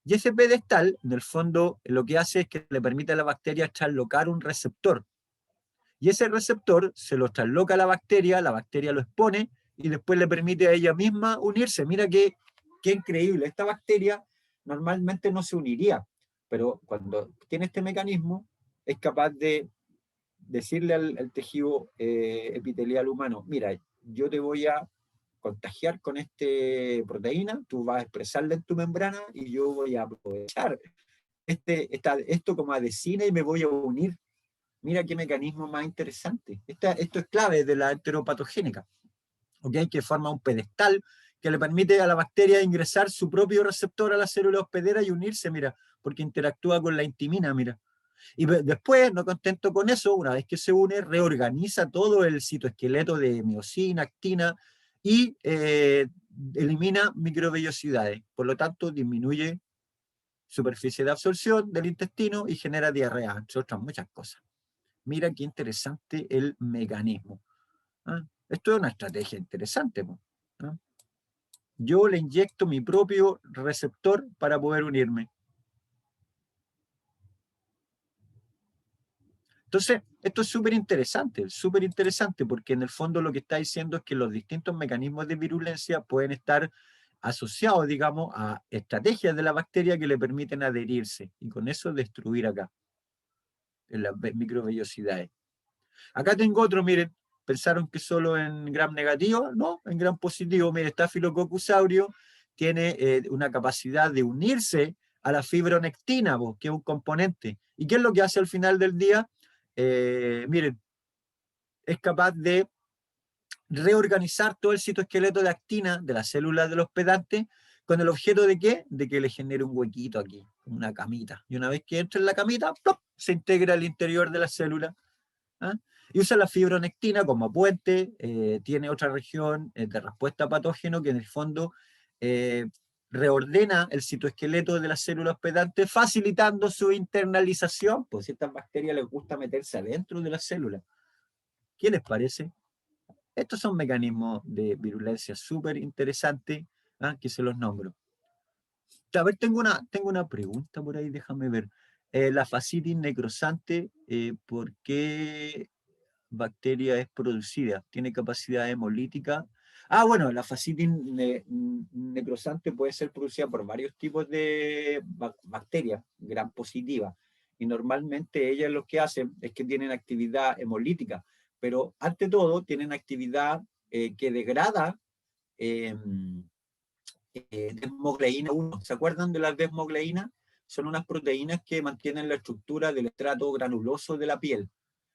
Y ese pedestal, en el fondo, lo que hace es que le permite a la bacteria traslocar un receptor. Y ese receptor se lo trasloca a la bacteria lo expone y después le permite a ella misma unirse. Mira qué increíble. Esta bacteria normalmente no se uniría, pero cuando tiene este mecanismo es capaz de decirle al tejido epitelial humano: mira, yo te voy a contagiar con esta proteína, tú vas a expresarla en tu membrana y yo voy a aprovechar esto como adhesina y me voy a unir. Mira qué mecanismo más interesante. Esto es clave de la enteropatogénica, ¿okay? Que forma un pedestal que le permite a la bacteria ingresar su propio receptor a la célula hospedera y unirse, mira, porque interactúa con la intimina, mira. Y después, no contento con eso, una vez que se une, reorganiza todo el citoesqueleto de miosina, actina y elimina microvellosidades. Por lo tanto, disminuye superficie de absorción del intestino y genera diarrea, entre otras muchas cosas. Mira qué interesante el mecanismo. Esto es una estrategia interesante. Yo le inyecto mi propio receptor para poder unirme. Entonces, esto es súper interesante, porque en el fondo lo que está diciendo es que los distintos mecanismos de virulencia pueden estar asociados, digamos, a estrategias de la bacteria que le permiten adherirse y con eso destruir acá en las microvellosidades. Acá tengo otro, miren, pensaron que solo en gram negativo, no, en gram positivo. Miren, Staphylococcus aureus tiene una capacidad de unirse a la fibronectina, que es un componente. ¿Y qué es lo que hace al final del día? Miren, es capaz de reorganizar todo el citoesqueleto de actina de las células del hospedante con el objeto de ¿qué? De que le genere un huequito aquí, una camita. Y una vez que entra en la camita, ¡plop!, se integra al interior de la célula. Y usa la fibronectina como puente. Tiene otra región de respuesta a patógeno que en el fondo reordena el citoesqueleto de la célula hospedante, facilitando su internalización, pues a estas bacterias les gusta meterse adentro de la célula. ¿Qué les parece? Estos son mecanismos de virulencia súper interesantes, que se los nombro. A ver, tengo una pregunta por ahí, déjame ver. La fascitis necrosante, ¿por qué bacteria es producida? ¿Tiene capacidad hemolítica? Bueno, la fascitis necrosante puede ser producida por varios tipos de bacterias gram positivas. Y normalmente ellas lo que hacen es que tienen actividad hemolítica, pero ante todo tienen actividad que degrada desmogleína 1. ¿Se acuerdan de las desmogleínas? Son unas proteínas que mantienen la estructura del estrato granuloso de la piel.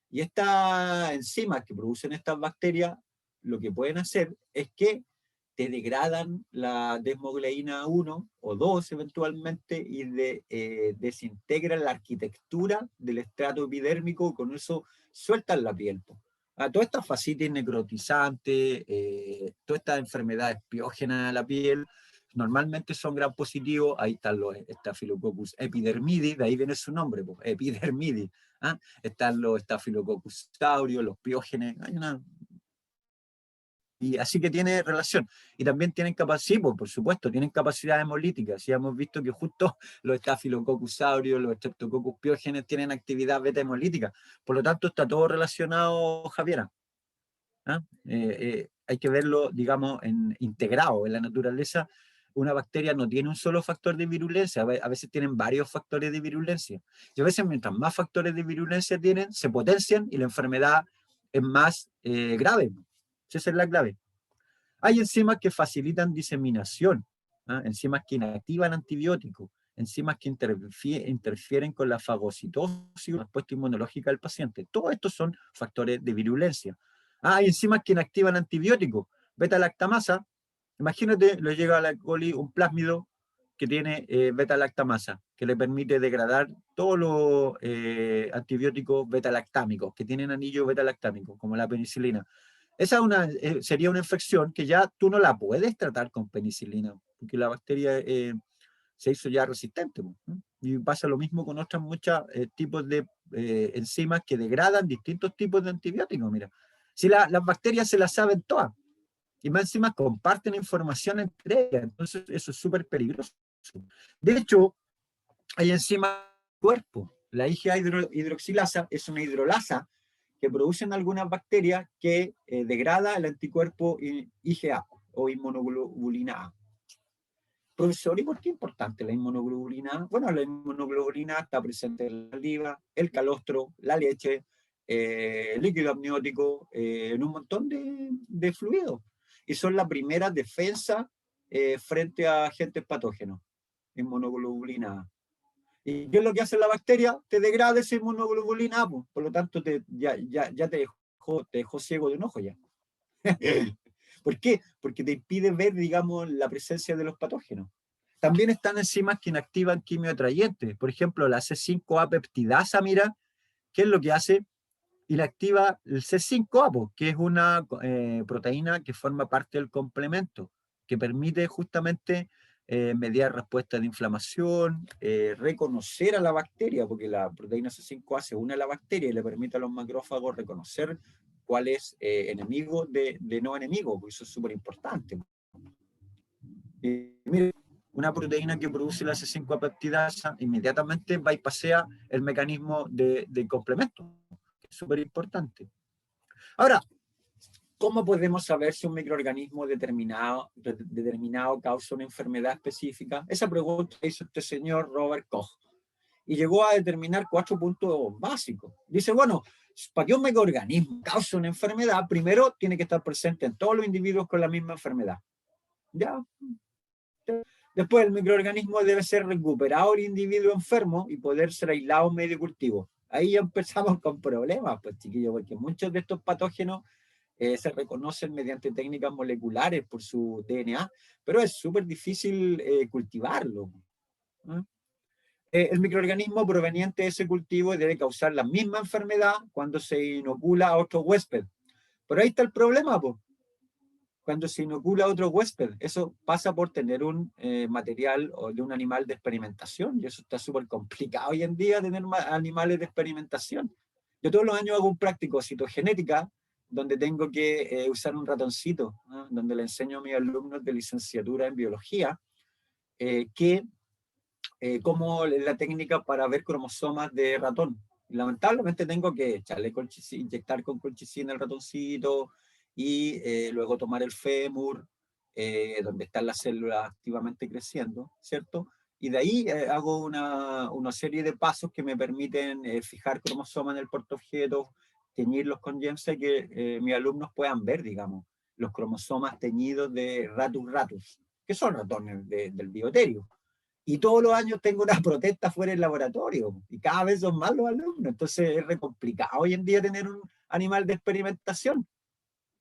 Y estas enzimas que producen estas bacterias, lo que pueden hacer es que te degradan la desmogleína 1 o 2 eventualmente y desintegran la arquitectura del estrato epidérmico, con eso sueltan la piel. Todas estas fascitis necrotizantes, todas estas enfermedades piógenas de la piel, normalmente son gram positivos. Ahí están los Staphylococcus epidermidis, de ahí viene su nombre, pues, epidermidis. Están los Staphylococcus aureus, los piógenes, y así que tiene relación. Y también tienen capacidad, por supuesto, tienen capacidad hemolítica. Sí, hemos visto que justo los Staphylococcus aureus, los Streptococcus piógenes tienen actividad beta hemolítica. Por lo tanto, está todo relacionado, Javiera. Hay que verlo, digamos, integrado en la naturaleza. Una bacteria no tiene un solo factor de virulencia, a veces tienen varios factores de virulencia. Y a veces, mientras más factores de virulencia tienen, se potencian y la enfermedad es más grave. Esa es la clave. Hay enzimas que facilitan diseminación, enzimas que inactivan antibióticos, enzimas que interfieren con la fagocitosis y la respuesta inmunológica del paciente. Todos estos son factores de virulencia. Hay enzimas que inactivan antibióticos, beta-lactamasa. Imagínate, le llega a la coli un plásmido que tiene beta-lactamasa, que le permite degradar todos los antibióticos beta-lactámicos, que tienen anillo beta-lactámico, como la penicilina. Esa sería una infección que ya tú no la puedes tratar con penicilina, porque la bacteria se hizo ya resistente. ¿No? Y pasa lo mismo con otros muchos tipos de enzimas que degradan distintos tipos de antibióticos. Mira, si las bacterias se las saben todas, y más encima comparten información entre ellas, entonces eso es súper peligroso. De hecho, hay enzimas del cuerpo. La IgA hidroxilasa es una hidrolasa que producen algunas bacterias que degrada el anticuerpo IgA o inmunoglobulina A. Profesor, ¿y por qué es importante la inmunoglobulina A? Bueno, la inmunoglobulina A está presente en la saliva, el calostro, la leche, líquido amniótico, en un montón de fluidos. Y son la primera defensa frente a agentes patógenos, inmunoglobulina A. ¿Y qué es lo que hace la bacteria? Te degrada esa inmunoglobulina A, por lo tanto ya te dejó ciego de un ojo ya. ¿Por qué? Porque te impide ver, digamos, la presencia de los patógenos. También están enzimas que inactivan quimioatrayentes. Por ejemplo, la C5A peptidasa, mira, ¿qué es lo que hace? Inactiva el C5A, que es una proteína que forma parte del complemento, que permite justamente mediar respuestas de inflamación, reconocer a la bacteria, porque la proteína C5A se une a la bacteria y le permite a los macrófagos reconocer cuál es enemigo de no enemigo, porque eso es súper importante. Mire, una proteína que produce la C5A peptidasa inmediatamente bypassea el mecanismo de complemento, que es súper importante. Ahora, ¿cómo podemos saber si un microorganismo determinado causa una enfermedad específica? Esa pregunta hizo este señor Robert Koch y llegó a determinar 4 puntos básicos. Dice, bueno, para que un microorganismo cause una enfermedad, primero tiene que estar presente en todos los individuos con la misma enfermedad. ¿Ya? Después, el microorganismo debe ser recuperado del individuo enfermo y poder ser aislado en medio cultivo. Ahí ya empezamos con problemas, pues chiquillos, porque muchos de estos patógenos se reconocen mediante técnicas moleculares por su DNA, pero es súper difícil cultivarlo. El microorganismo proveniente de ese cultivo debe causar la misma enfermedad cuando se inocula a otro huésped. Pero ahí está el problema, pues. Cuando se inocula a otro huésped, eso pasa por tener un material o de un animal de experimentación, y eso está súper complicado hoy en día, tener animales de experimentación. Yo todos los años hago un práctico citogenética, donde tengo que usar un ratoncito, ¿no? Donde le enseño a mis alumnos de licenciatura en biología que como la técnica para ver cromosomas de ratón. Lamentablemente tengo que echarle inyectar con colchicina el ratoncito y luego tomar el fémur, donde están las células activamente creciendo, ¿cierto? Y de ahí hago una serie de pasos que me permiten fijar cromosomas en el portaobjetos, teñirlos con Giemsa, que mis alumnos puedan ver, digamos, los cromosomas teñidos de Ratus ratus, que son ratones del bioterio. Y todos los años tengo una protesta fuera del laboratorio y cada vez son más los alumnos. Entonces es re complicado hoy en día tener un animal de experimentación.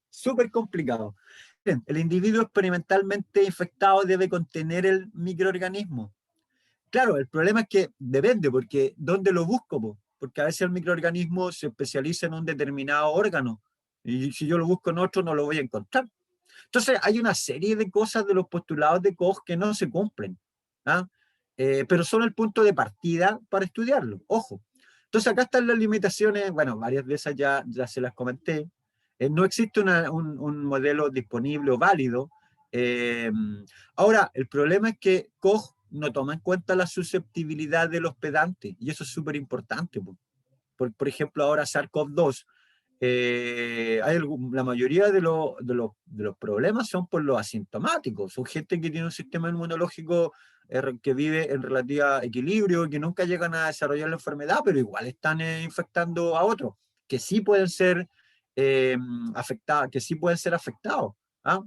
Súper complicado. Bien, el individuo experimentalmente infectado debe contener el microorganismo. Claro, el problema es que depende, porque ¿dónde lo busco? Po? Porque a veces el microorganismo se especializa en un determinado órgano y si yo lo busco en otro no lo voy a encontrar. Entonces hay una serie de cosas de los postulados de Koch que no se cumplen, ¿ah? Pero son el punto de partida para estudiarlo, ojo. Entonces acá están las limitaciones, bueno, varias de esas ya se las comenté. No existe un modelo disponible o válido. Eh, Ahora, el problema es que Koch no toma en cuenta la susceptibilidad de los pedantes, y eso es súper importante. Por ejemplo, ahora SARS-CoV-2, la mayoría de los problemas son por los asintomáticos, son gente que tiene un sistema inmunológico que vive en relativa equilibrio, que nunca llegan a desarrollar la enfermedad, pero igual están infectando a otros, que sí pueden ser afectados, que sí pueden ser afectados. ¿Ah?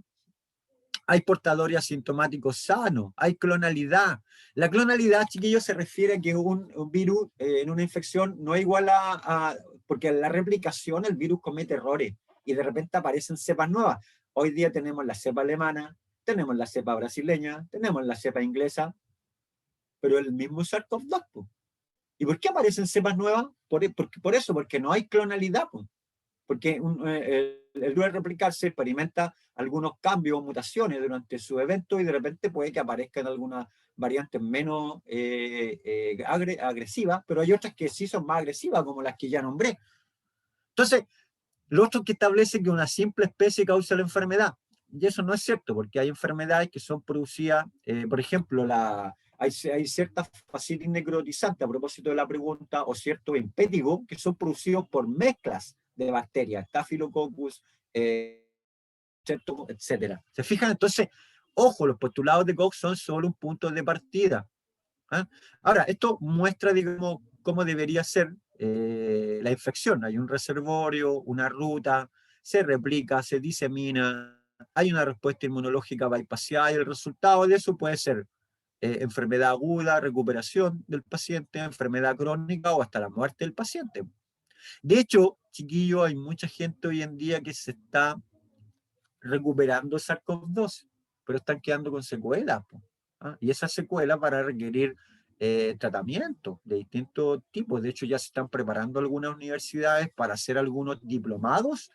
Hay portadores asintomáticos sanos, hay clonalidad. La clonalidad, chiquillos, se refiere a que un virus en una infección no es igual porque en la replicación el virus comete errores y de repente aparecen cepas nuevas. Hoy día tenemos la cepa alemana, tenemos la cepa brasileña, tenemos la cepa inglesa, pero el mismo SARS-CoV-2. ¿Y por qué aparecen cepas nuevas? Por eso, porque no hay clonalidad. Porque el virus al replicarse experimenta algunos cambios o mutaciones durante su evento y de repente puede que aparezcan algunas variantes menos agresivas, pero hay otras que sí son más agresivas, como las que ya nombré. Entonces, lo otro que establece que una simple especie causa la enfermedad, y eso no es cierto, porque hay enfermedades que son producidas, por ejemplo, hay ciertas facitis necrotizantes, a propósito de la pregunta, o ciertos empétigos que son producidos por mezclas de bacterias, Staphylococcus, etcétera. ¿Se fijan? Entonces, ojo, los postulados de Koch son solo un punto de partida. ¿Ah? Ahora, esto muestra, digamos, cómo debería ser la infección. Hay un reservorio, una ruta, se replica, se disemina, hay una respuesta inmunológica bypassada y el resultado de eso puede ser enfermedad aguda, recuperación del paciente, enfermedad crónica o hasta la muerte del paciente. De hecho, chiquillos, hay mucha gente hoy en día que se está recuperando SARS-CoV-2, pero están quedando con secuelas. ¿Ah? Y esas secuelas van a requerir tratamientos de distintos tipos. De hecho, ya se están preparando algunas universidades para hacer algunos diplomados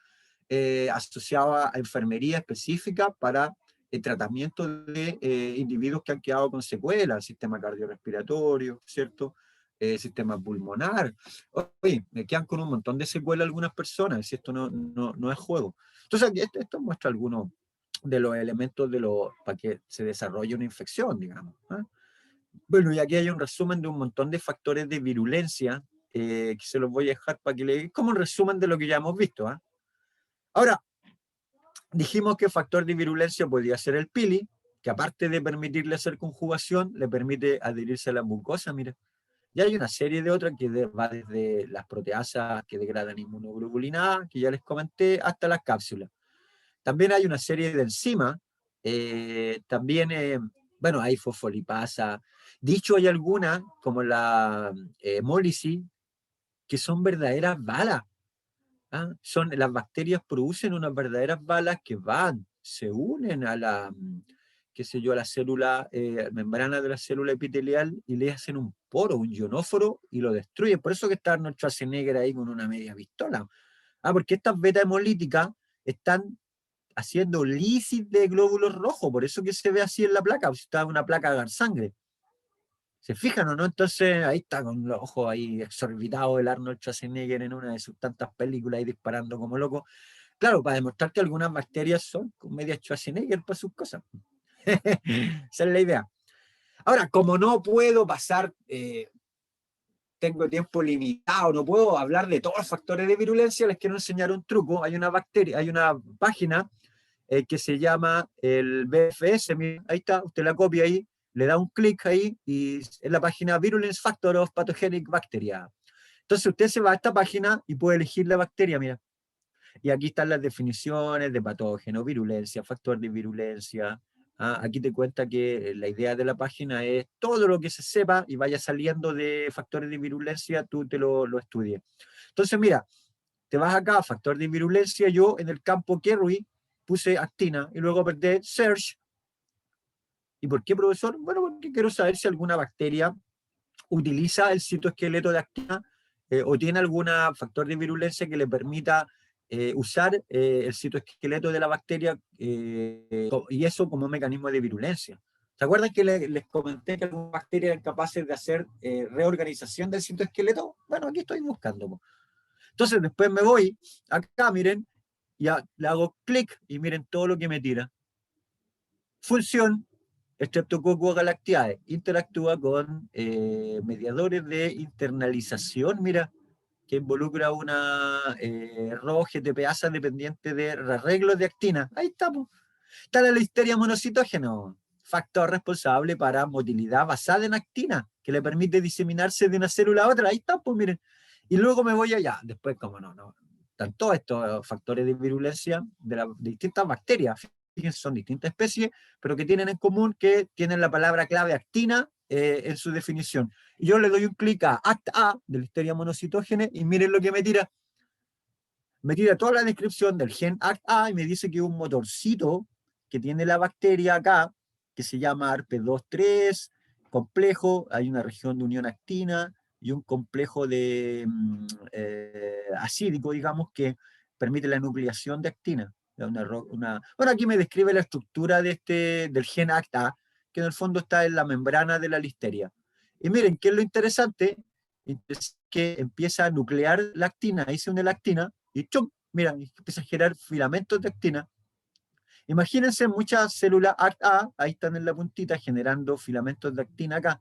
asociados a enfermería específica para el tratamiento de individuos que han quedado con secuelas, sistema cardiorrespiratorio, ¿cierto? Sistema pulmonar. Oye, me quedan con un montón de secuelas algunas personas, si esto no es juego. Entonces, esto muestra algunos de los elementos para que se desarrolle una infección, digamos. ¿Eh? Bueno, y aquí hay un resumen de un montón de factores de virulencia que se los voy a dejar para que le como un resumen de lo que ya hemos visto. ¿Eh? Ahora, dijimos que el factor de virulencia podría ser el pili, que aparte de permitirle hacer conjugación, le permite adherirse a la mucosa, mira. Y hay una serie de otras que va desde las proteasas que degradan inmunoglobulina A, que ya les comenté, hasta las cápsulas. También hay una serie de enzimas, también, bueno, hay fosfolipasa. Dicho, hay algunas, como la hémólisis, que son verdaderas balas. ¿Ah? Las bacterias producen unas verdaderas balas que se unen a qué sé yo, a la célula, membrana de la célula epitelial y le hacen un poro, un ionóforo y lo destruyen. Por eso que está Arnold Schwarzenegger ahí con una media pistola. Porque estas beta hemolíticas están haciendo lisis de glóbulos rojos, por eso que se ve así en la placa, pues está una placa de sangre. ¿Se fijan o no? Entonces ahí está con los ojos ahí exorbitados el Arnold Schwarzenegger en una de sus tantas películas y disparando como loco. Claro, para demostrar que algunas bacterias son con media Schwarzenegger para sus cosas. Esa es la idea. Ahora, como no puedo pasar, tengo tiempo limitado, no puedo hablar de todos los factores de virulencia, les quiero enseñar un truco. Hay una bacteria, hay una página que se llama el BFS, mira, ahí está, usted la copia ahí, le da un clic ahí y es la página Virulence Factor of Pathogenic Bacteria. Entonces usted se va a esta página y puede elegir la bacteria, mira. Y aquí están las definiciones de patógeno, virulencia, factor de virulencia. Aquí te cuenta que la idea de la página es todo lo que se sepa y vaya saliendo de factores de virulencia, tú te lo estudies. Entonces, mira, te vas acá, factor de virulencia, yo en el campo Kerry puse actina y luego apreté search. ¿Y por qué, profesor? Bueno, porque quiero saber si alguna bacteria utiliza el citoesqueleto de actina o tiene algún factor de virulencia que le permita usar el citoesqueleto de la bacteria y eso como mecanismo de virulencia. ¿Se acuerdan que les comenté que algunas bacterias eran capaces de hacer reorganización del citoesqueleto? Bueno, aquí estoy buscando. Entonces después me voy acá, miren, ya le hago clic y miren todo lo que me tira. Función, Streptococcus galactiae, interactúa con mediadores de internalización, mira, que involucra una ROGTPasa dependiente de arreglos de actina. Ahí estamos. Está la listeria monocitógeno, factor responsable para motilidad basada en actina, que le permite diseminarse de una célula a otra. Ahí está, pues miren. Y luego me voy allá. Después, como no, están todos estos factores de virulencia de distintas bacterias. Fíjense, son distintas especies, pero que tienen en común que tienen la palabra clave actina en su definición. Y yo le doy un clic a ACT-A de listeria monocitógene y miren lo que me tira. Me tira toda la descripción del gen ACT-A y me dice que es un motorcito que tiene la bacteria acá, que se llama ARP2-3, complejo, hay una región de unión actina y un complejo de acídico, digamos, que permite la nucleación de actina. Bueno, aquí me describe la estructura del gen ACTA, que en el fondo está en la membrana de la listeria. Y miren, ¿qué es lo interesante? Es que empieza a nuclear la actina, ahí se une la actina, y ¡chum! Mira, empieza a generar filamentos de actina. Imagínense muchas células ACTA, ahí están en la puntita, generando filamentos de actina acá.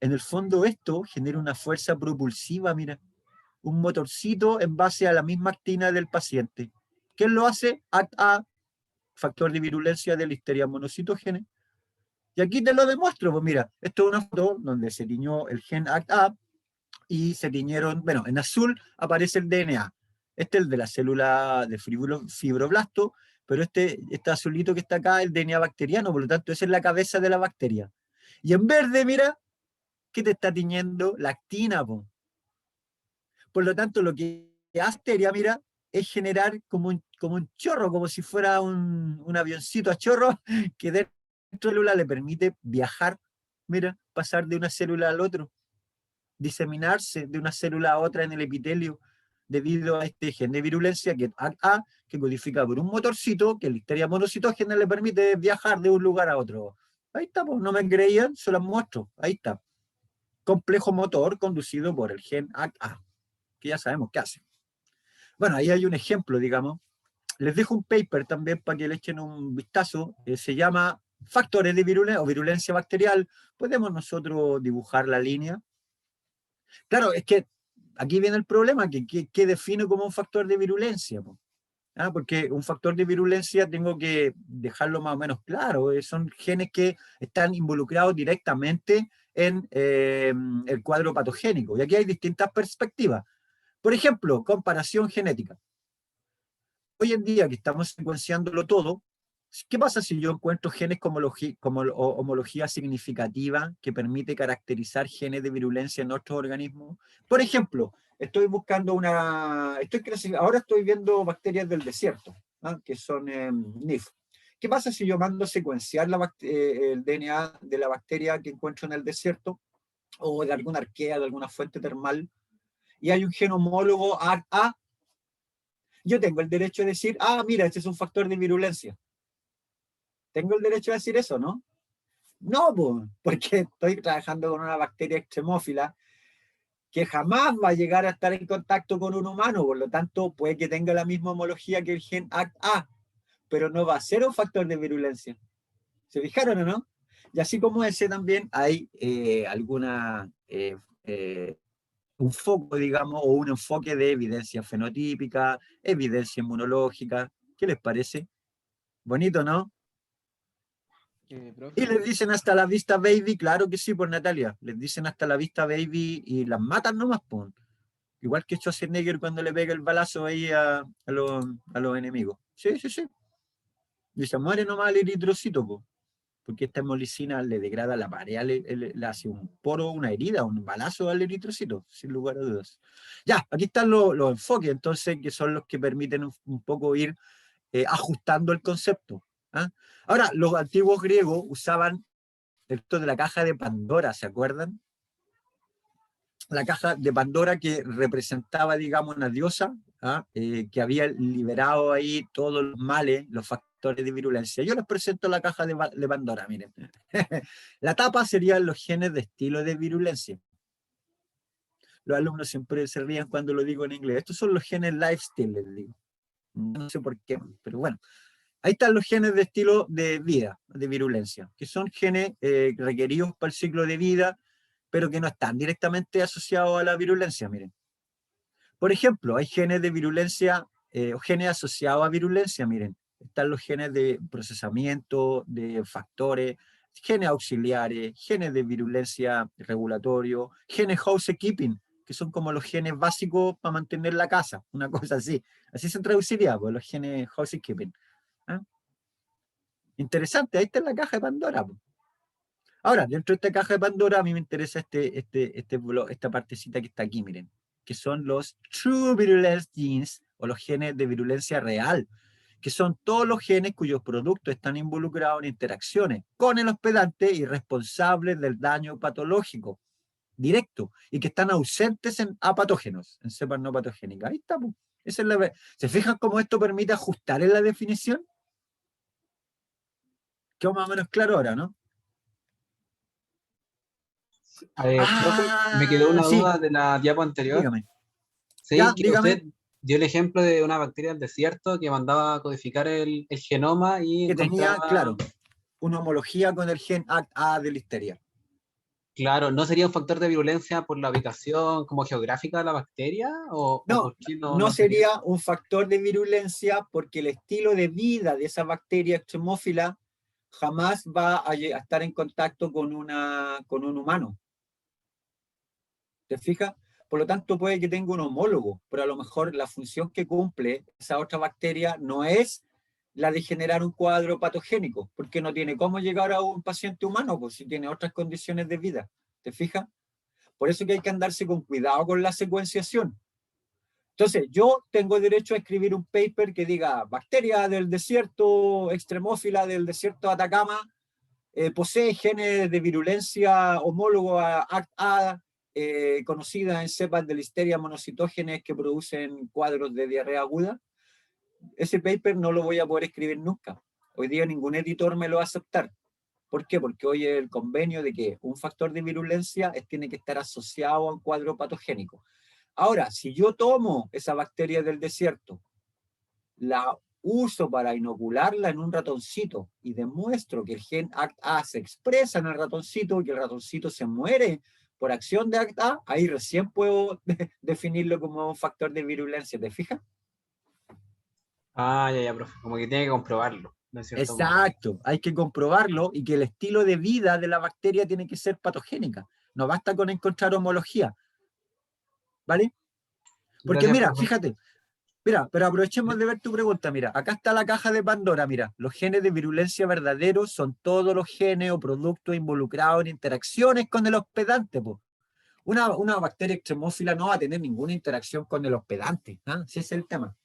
En el fondo esto genera una fuerza propulsiva, mira, un motorcito en base a la misma actina del paciente. ¿Qué lo hace? ACTA, factor de virulencia de listeria monocitógene. Y aquí te lo demuestro, pues mira, esto es una foto donde se tiñó el gen ACTA y se tiñeron, bueno, en azul aparece el DNA. Este es el de la célula de fibroblasto, pero este azulito que está acá es el DNA bacteriano, por lo tanto esa es la cabeza de la bacteria. Y en verde, mira, ¿qué te está tiñendo? La actina, po. Por lo tanto, lo que hace bacteria, mira, es generar como un chorro, como si fuera un avioncito a chorro, que dentro de la célula le permite viajar, mira, pasar de una célula al otro, diseminarse de una célula a otra en el epitelio, debido a este gen de virulencia que es AA, que codifica por un motorcito que la listeria monocitógena le permite viajar de un lugar a otro. Ahí está, pues, no me creían, se las muestro. Ahí está. Complejo motor conducido por el gen AA, que ya sabemos qué hace. Bueno, ahí hay un ejemplo, digamos. Les dejo un paper también para que le echen un vistazo. Se llama Factores de virulencia o virulencia bacterial. Podemos nosotros dibujar la línea. Claro, es que aquí viene el problema, que define como un factor de virulencia. Porque un factor de virulencia tengo que dejarlo más o menos claro. Son genes que están involucrados directamente en el cuadro patogénico. Y aquí hay distintas perspectivas. Por ejemplo, comparación genética. Hoy en día que estamos secuenciándolo todo, ¿qué pasa si yo encuentro genes como homología significativa que permite caracterizar genes de virulencia en otros organismos? Por ejemplo, estoy buscando ahora estoy viendo bacterias del desierto, que son NIF. ¿Qué pasa si yo mando a secuenciar el DNA de la bacteria que encuentro en el desierto o de alguna arquea, de alguna fuente termal, y hay un gen homólogo A? Yo tengo el derecho de decir, mira, este es un factor de virulencia. ¿Tengo el derecho a decir eso, no? No, porque estoy trabajando con una bacteria extremófila que jamás va a llegar a estar en contacto con un humano, por lo tanto puede que tenga la misma homología que el gen ACTA, pero no va a ser un factor de virulencia. ¿Se fijaron o no? Y así como ese también hay un foco, digamos, o un enfoque de evidencia fenotípica, evidencia inmunológica. ¿Qué les parece? Bonito, ¿no? Y les Profe, dicen hasta la vista, baby. Claro que sí, por Natalia. Les dicen hasta la vista, baby, y las matan nomás, pues. Igual que Schwarzenegger cuando le pega el balazo ahí a los enemigos. Sí, sí, sí. Y se muere nomás el eritrocito, pues. Porque esta hemolicina le degrada la pared, le hace un poro, una herida, un balazo al eritrocito, sin lugar a dudas. Ya, aquí están los enfoques, entonces, que son los que permiten un poco ir ajustando el concepto. ¿Ah? Ahora, los antiguos griegos usaban esto de la caja de Pandora, ¿se acuerdan? La caja de Pandora que representaba, digamos, una diosa, ¿ah? Que había liberado ahí todos los males, los factores de virulencia. Yo les presento la caja de Pandora, miren. La tapa serían los genes de estilo de virulencia. Los alumnos siempre se ríen cuando lo digo en inglés. Estos son los genes lifestyle, les digo. No sé por qué, pero bueno. Ahí están los genes de estilo de vida, de virulencia, que son genes requeridos para el ciclo de vida, pero que no están directamente asociados a la virulencia, miren. Por ejemplo, hay genes de virulencia o genes asociados a virulencia, miren. Están los genes de procesamiento, de factores, genes auxiliares, genes de virulencia regulatorio, genes housekeeping, que son como los genes básicos para mantener la casa, una cosa así. Así se traduciría, pues, los genes housekeeping. ¿Ah? Interesante, ahí está en la caja de Pandora. Pues. Ahora, dentro de esta caja de Pandora, a mí me interesa esta partecita que está aquí, miren, que son los True Virulence Genes, o los genes de virulencia real, que son todos los genes cuyos productos están involucrados en interacciones con el hospedante y responsables del daño patológico directo, y que están ausentes en apatógenos, en cepas no patogénicas. Ahí está, pues. Esa es ¿Se fijan cómo esto permite ajustar en la definición? Quedó más o menos claro ahora, ¿no? profe, me quedó una Sí, duda de la diapo anterior. dígame. Sí, Ya, que dígame. usted dio el ejemplo de una bacteria del desierto que mandaba a codificar el genoma y Que tenía, encontraba, claro, una homología con el gen ACT-A de listeria. claro, ¿no sería un factor de virulencia por la ubicación como geográfica de la bacteria? ¿O No, por qué no, no no sería? sería un factor de virulencia porque el estilo de vida de esa bacteria extremófila jamás va a estar en contacto con un humano. ¿Te fijas? Por lo tanto, puede que tenga un homólogo, pero a lo mejor la función que cumple esa otra bacteria no es la de generar un cuadro patogénico, porque no tiene cómo llegar a un paciente humano, pues si tiene otras condiciones de vida. ¿Te fijas? Por eso que hay que andarse con cuidado con la secuenciación. Entonces, yo tengo derecho a escribir un paper que diga bacteria del desierto, extremófila del desierto de Atacama, posee genes de virulencia homólogo a ACT-A, conocida en cepas de listeria monocitógenes que producen cuadros de diarrea aguda. Ese paper no lo voy a poder escribir nunca. Hoy día ningún editor me lo va a aceptar. ¿Por qué? Porque hoy el convenio de que un factor de virulencia tiene que estar asociado a un cuadro patogénico. Ahora, si yo tomo esa bacteria del desierto, la uso para inocularla en un ratoncito y demuestro que el gen ACT-A se expresa en el ratoncito y que el ratoncito se muere por acción de ACT-A, ahí recién puedo definirlo como un factor de virulencia, ¿te fijas? Ah, ya, ya, profe, como que tiene que comprobarlo, de cierto modo. Exacto, hay que comprobarlo y que el estilo de vida de la bacteria tiene que ser patogénica. No basta con encontrar homología, ¿vale? Porque Gracias, mira, profe. fíjate, mira, pero aprovechemos de ver tu pregunta. Mira, acá está la caja de Pandora. Mira, los genes de virulencia verdaderos son todos los genes o productos involucrados en interacciones con el hospedante. Po. Una bacteria extremófila no va a tener ninguna interacción con el hospedante. ¿Ah? Ese es el tema.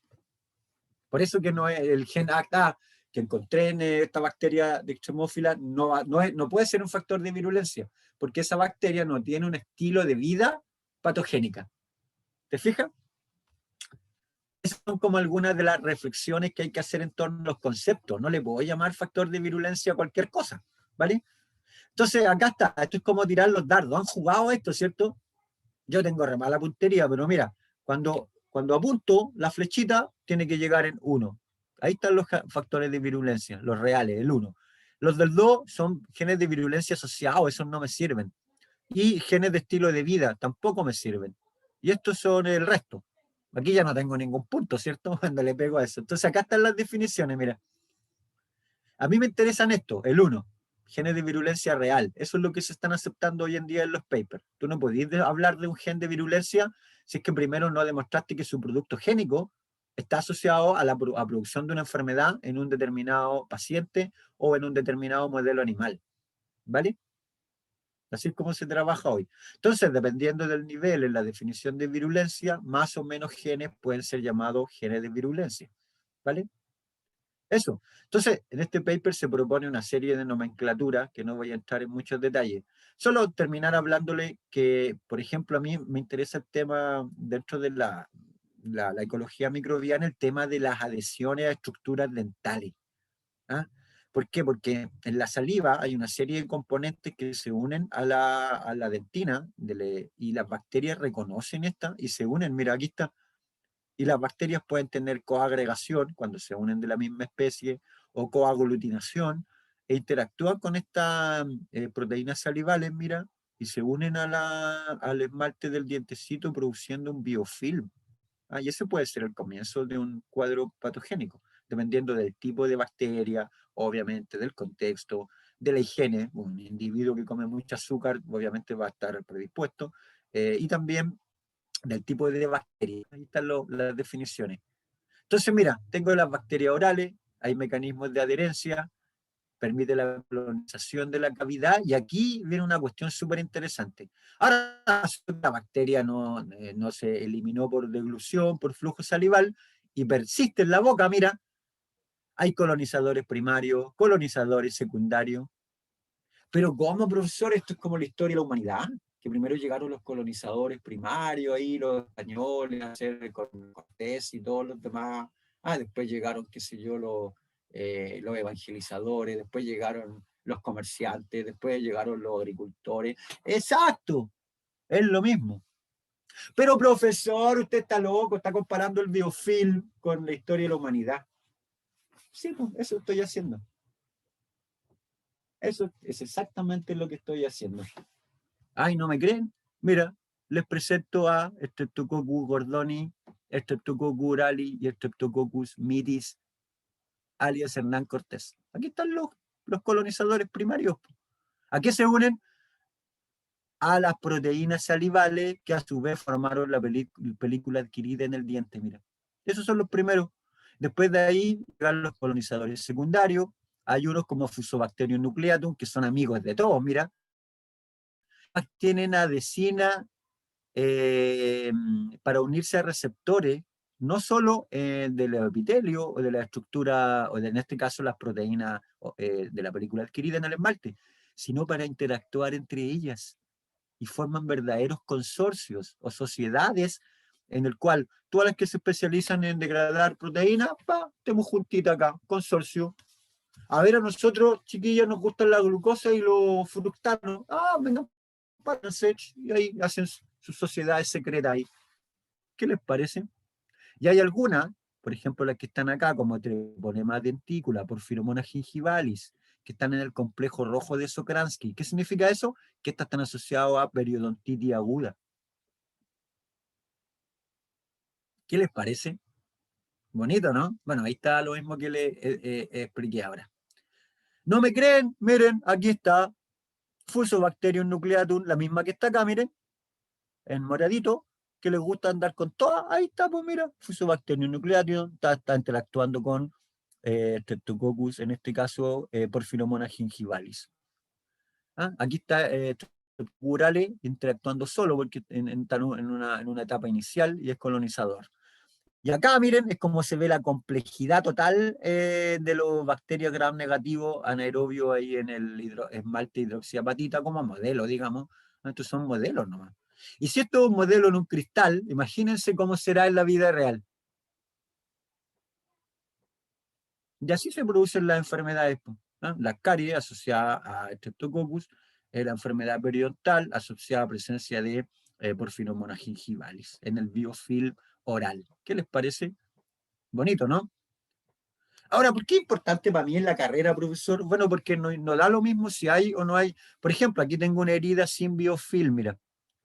Por eso que no es el gen ACTA que encontré en esta bacteria de extremófila no puede ser un factor de virulencia, porque esa bacteria no tiene un estilo de vida patogénica. ¿Te fijas? Esas son como algunas de las reflexiones que hay que hacer en torno a los conceptos. No le puedo llamar factor de virulencia a cualquier cosa, ¿vale? Entonces, acá está. Esto es como tirar los dardos. ¿Han jugado esto, cierto? Yo tengo re mala puntería, pero mira, cuando apunto la flechita, tiene que llegar en 1. Ahí están los factores de virulencia, los reales, el 1. Los del 2 son genes de virulencia asociados, esos no me sirven. Y genes de estilo de vida tampoco me sirven. Y estos son el resto. Aquí ya no tengo ningún punto, ¿cierto? Cuando le pego a eso. Entonces acá están las definiciones, mira. A mí me interesan esto, el 1, genes de virulencia real. Eso es lo que se están aceptando hoy en día en los papers. Tú no podés hablar de un gen de virulencia si es que primero no demostraste que su producto génico está asociado a la producción de una enfermedad en un determinado paciente o en un determinado modelo animal. ¿Vale? Así es como se trabaja hoy. Entonces, dependiendo del nivel en la definición de virulencia, más o menos genes pueden ser llamados genes de virulencia. ¿Vale? Eso. Entonces, en este paper se propone una serie de nomenclaturas que no voy a entrar en muchos detalles. Solo terminar hablándole que, por ejemplo, a mí me interesa el tema dentro de la ecología microbiana, el tema de las adhesiones a estructuras dentales. ¿Ah? ¿Por qué? Porque en la saliva hay una serie de componentes que se unen a la dentina y las bacterias reconocen esta y se unen. Mira, aquí está. Y las bacterias pueden tener coagregación cuando se unen de la misma especie o coaglutinación e interactúan con estas proteínas salivales, mira, y se unen al esmalte del dientecito produciendo un biofilm. Y ese puede ser el comienzo de un cuadro patogénico, dependiendo del tipo de bacteria, obviamente del contexto, de la higiene. Un individuo que come mucho azúcar obviamente va a estar predispuesto, y también del tipo de bacteria. Ahí están las definiciones. Entonces, mira, tengo las bacterias orales, hay mecanismos de adherencia, permite la colonización de la cavidad, y aquí viene una cuestión súper interesante. Ahora, la bacteria no se eliminó por deglución, por flujo salival, y persiste en la boca, mira, hay colonizadores primarios, colonizadores secundarios. Pero ¿cómo, profesor? Esto es como la historia de la humanidad, que primero llegaron los colonizadores primarios, ahí los españoles, a hacer con Cortés y todos los demás. Después llegaron, qué sé yo, los evangelizadores, después llegaron los comerciantes, después llegaron los agricultores. Exacto, es lo mismo. Pero profesor, usted está loco, está comparando el biofilm con la historia de la humanidad. Sí, pues eso estoy haciendo. Eso es exactamente lo que estoy haciendo. Ay, ¿no me creen? Mira, les presento a Streptococcus gordoni, Streptococcus urali y Streptococcus mitis, alias Hernán Cortés. Aquí están los colonizadores primarios. ¿A qué se unen? A las proteínas salivales que a su vez formaron la película adquirida en el diente, mira. Esos son los primeros. Después de ahí llegan los colonizadores secundarios. Hay unos como Fusobacterium nucleatum, que son amigos de todos, mira. Tienen adhesina para unirse a receptores, no solo del epitelio o de la estructura, en este caso las proteínas de la película adquirida en el esmalte, sino para interactuar entre ellas, y forman verdaderos consorcios o sociedades en el cual todas las que se especializan en degradar proteínas, tenemos juntita acá, consorcio. A ver, a nosotros, chiquillos, nos gustan la glucosa y los fructanos. Venga, párense, y ahí hacen sus sociedades secretas ahí. ¿Qué les parece? Y hay algunas, por ejemplo, las que están acá, como Treponema denticula, Porphyromonas gingivalis, que están en el complejo rojo de Sokransky. ¿Qué significa eso? Que estas están asociadas a periodontitis aguda. ¿Qué les parece? Bonito, ¿no? Bueno, ahí está lo mismo que le expliqué ahora. ¿No me creen? Miren, aquí está Fusobacterium nucleatum, la misma que está acá, miren, en moradito, que les gusta andar con todas. Ahí está, pues mira, Fusobacterium nucleatum, está interactuando con Streptococcus, en este caso, Porphyromonas gingivalis. Aquí está Urale interactuando solo, porque está en una etapa inicial y es colonizador. Y acá, miren, es como se ve la complejidad total de los bacterias gram negativos anaerobios ahí en el esmalte hidroxiapatita como modelo, digamos. Estos son modelos nomás. Y si esto es un modelo en un cristal, imagínense cómo será en la vida real. Y así se producen las enfermedades, ¿no? La caries asociada a Streptococcus, la enfermedad periodontal asociada a presencia de Porphyromonas gingivalis en el biofilm oral. ¿Qué les parece? Bonito, ¿no? Ahora, ¿por qué es importante para mí en la carrera, profesor? Bueno, porque no da lo mismo si hay o no hay. Por ejemplo, aquí tengo una herida sin biofilm, mira.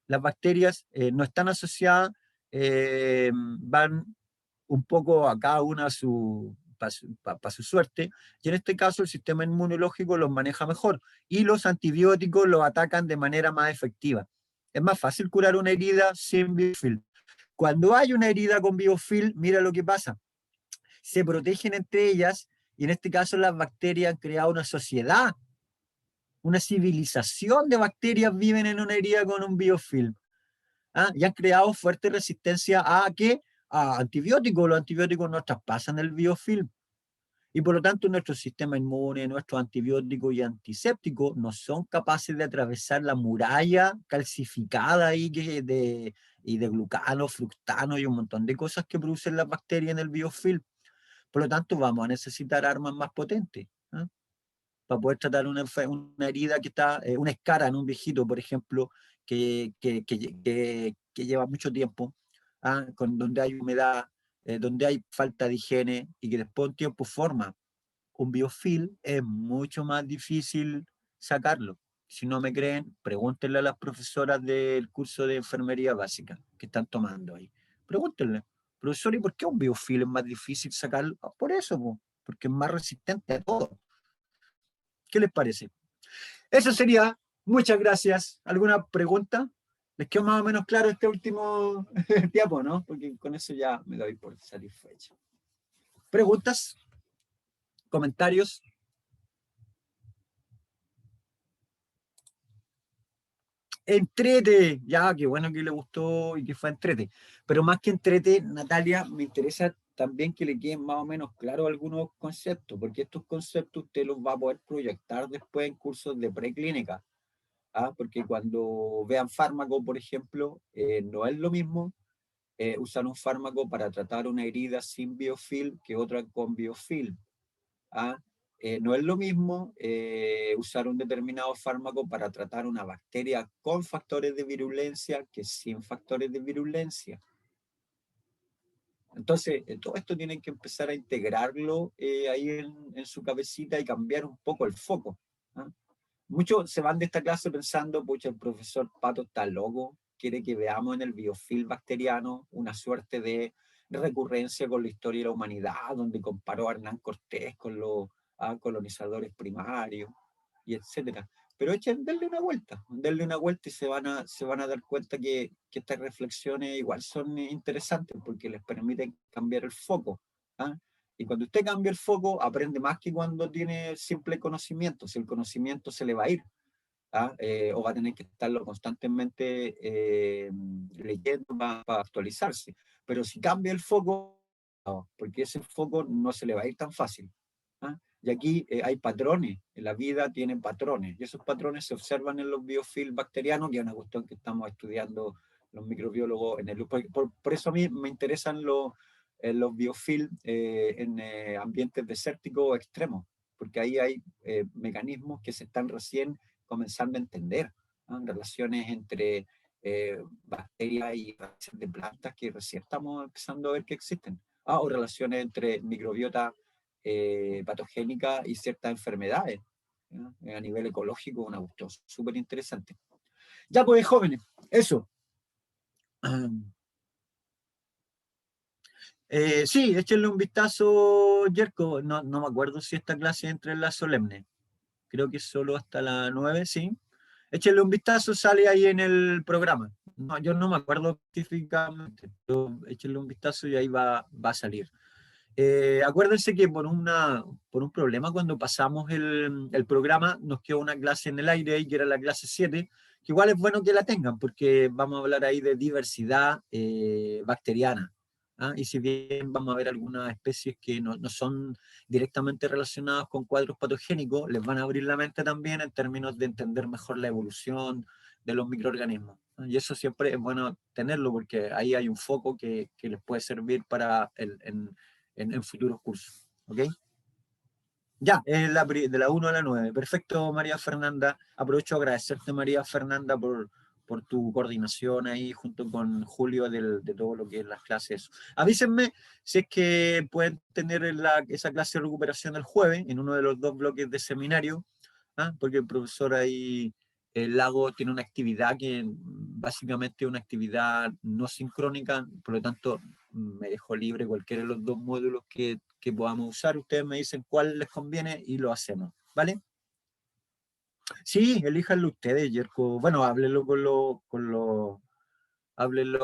Las bacterias no están asociadas, van un poco a cada una para su suerte, y en este caso el sistema inmunológico los maneja mejor, y los antibióticos los atacan de manera más efectiva. Es más fácil curar una herida sin biofilm. Cuando hay una herida con biofilm, mira lo que pasa. Se protegen entre ellas, y en este caso las bacterias han creado una sociedad, una civilización de bacterias viven en una herida con un biofilm. Y han creado fuerte resistencia a ¿qué? A antibióticos. Los antibióticos no traspasan el biofilm. Y por lo tanto nuestro sistema inmune, nuestros antibióticos y antisépticos no son capaces de atravesar la muralla calcificada ahí y de glucano, fructano y un montón de cosas que producen las bacterias en el biofilm. Por lo tanto, vamos a necesitar armas más potentes, ¿eh? Para poder tratar una herida que está, una escara en un viejito, por ejemplo, que lleva mucho tiempo, donde hay humedad, donde hay falta de higiene y que después de un tiempo forma un biofilm, es mucho más difícil sacarlo. Si no me creen, pregúntenle a las profesoras del curso de enfermería básica que están tomando ahí. Pregúntenle, profesor, ¿y por qué un biofilm es más difícil sacarlo? Por eso, porque es más resistente a todo. ¿Qué les parece? Eso sería. Muchas gracias. ¿Alguna pregunta? ¿Les quedó más o menos claro este último tiempo, no? Porque con eso ya me doy por satisfecho. ¿Preguntas? ¿Comentarios? Entrete, ya, qué bueno que le gustó y que fue entrete. Pero más que entrete, Natalia, me interesa también que le queden más o menos claros algunos conceptos, porque estos conceptos usted los va a poder proyectar después en cursos de preclínica. Porque cuando vean fármaco, por ejemplo, no es lo mismo usar un fármaco para tratar una herida sin biofilm que otra con biofilm. No es lo mismo usar un determinado fármaco para tratar una bacteria con factores de virulencia que sin factores de virulencia. Entonces, todo esto tienen que empezar a integrarlo ahí en su cabecita y cambiar un poco el foco. Muchos se van de esta clase pensando, pucha, el profesor Pato está loco, quiere que veamos en el biofilm bacteriano una suerte de recurrencia con la historia de la humanidad, donde comparó a Hernán Cortés con los colonizadores primarios, y etcétera. Pero denle una vuelta y se van a dar cuenta que estas reflexiones igual son interesantes porque les permiten cambiar el foco. Y cuando usted cambia el foco, aprende más que cuando tiene simple conocimiento. Si el conocimiento se le va a ir, o va a tener que estarlo constantemente leyendo para actualizarse. Pero si cambia el foco, no, porque ese foco no se le va a ir tan fácil. Y aquí hay patrones, en la vida tienen patrones, y esos patrones se observan en los biofilms bacterianos, que es una cuestión que estamos estudiando los microbiólogos en el por eso a mí me interesan los biofilms en ambientes desérticos extremos, porque ahí hay mecanismos que se están recién comenzando a entender, relaciones entre bacterias y relaciones de plantas que recién estamos empezando a ver que existen, o relaciones entre microbiota patogénica y ciertas enfermedades, ¿no? A nivel ecológico, una cuestión súper interesante. Ya pues, jóvenes, eso. Sí, échenle un vistazo, Yerko. No me acuerdo si esta clase entra en la solemne. Creo que es solo hasta la 9, sí. Échenle un vistazo, sale ahí en el programa. No, yo no me acuerdo específicamente, pero échenle un vistazo y ahí va a salir. Acuérdense que por un problema cuando pasamos el programa nos quedó una clase en el aire ahí, que era la clase 7, que igual es bueno que la tengan porque vamos a hablar ahí de diversidad bacteriana. Y si bien vamos a ver algunas especies que no son directamente relacionadas con cuadros patogénicos, les van a abrir la mente también en términos de entender mejor la evolución de los microorganismos. Y eso siempre es bueno tenerlo porque ahí hay un foco que les puede servir para en futuros cursos. ¿Ok? Ya, de la 1 a la 9. Perfecto, María Fernanda. Aprovecho a agradecerte, María Fernanda, por tu coordinación ahí junto con Julio de todo lo que es las clases. Avísenme si es que pueden tener esa clase de recuperación el jueves en uno de los 2 bloques de seminario, porque el profesor ahí, el Lago, tiene una actividad que básicamente es una actividad no sincrónica, por lo tanto me dejo libre cualquiera de los 2 módulos que podamos usar. Ustedes me dicen cuál les conviene y lo hacemos, ¿vale? Sí, elíjanlo ustedes, Yerko. Bueno, háblenlo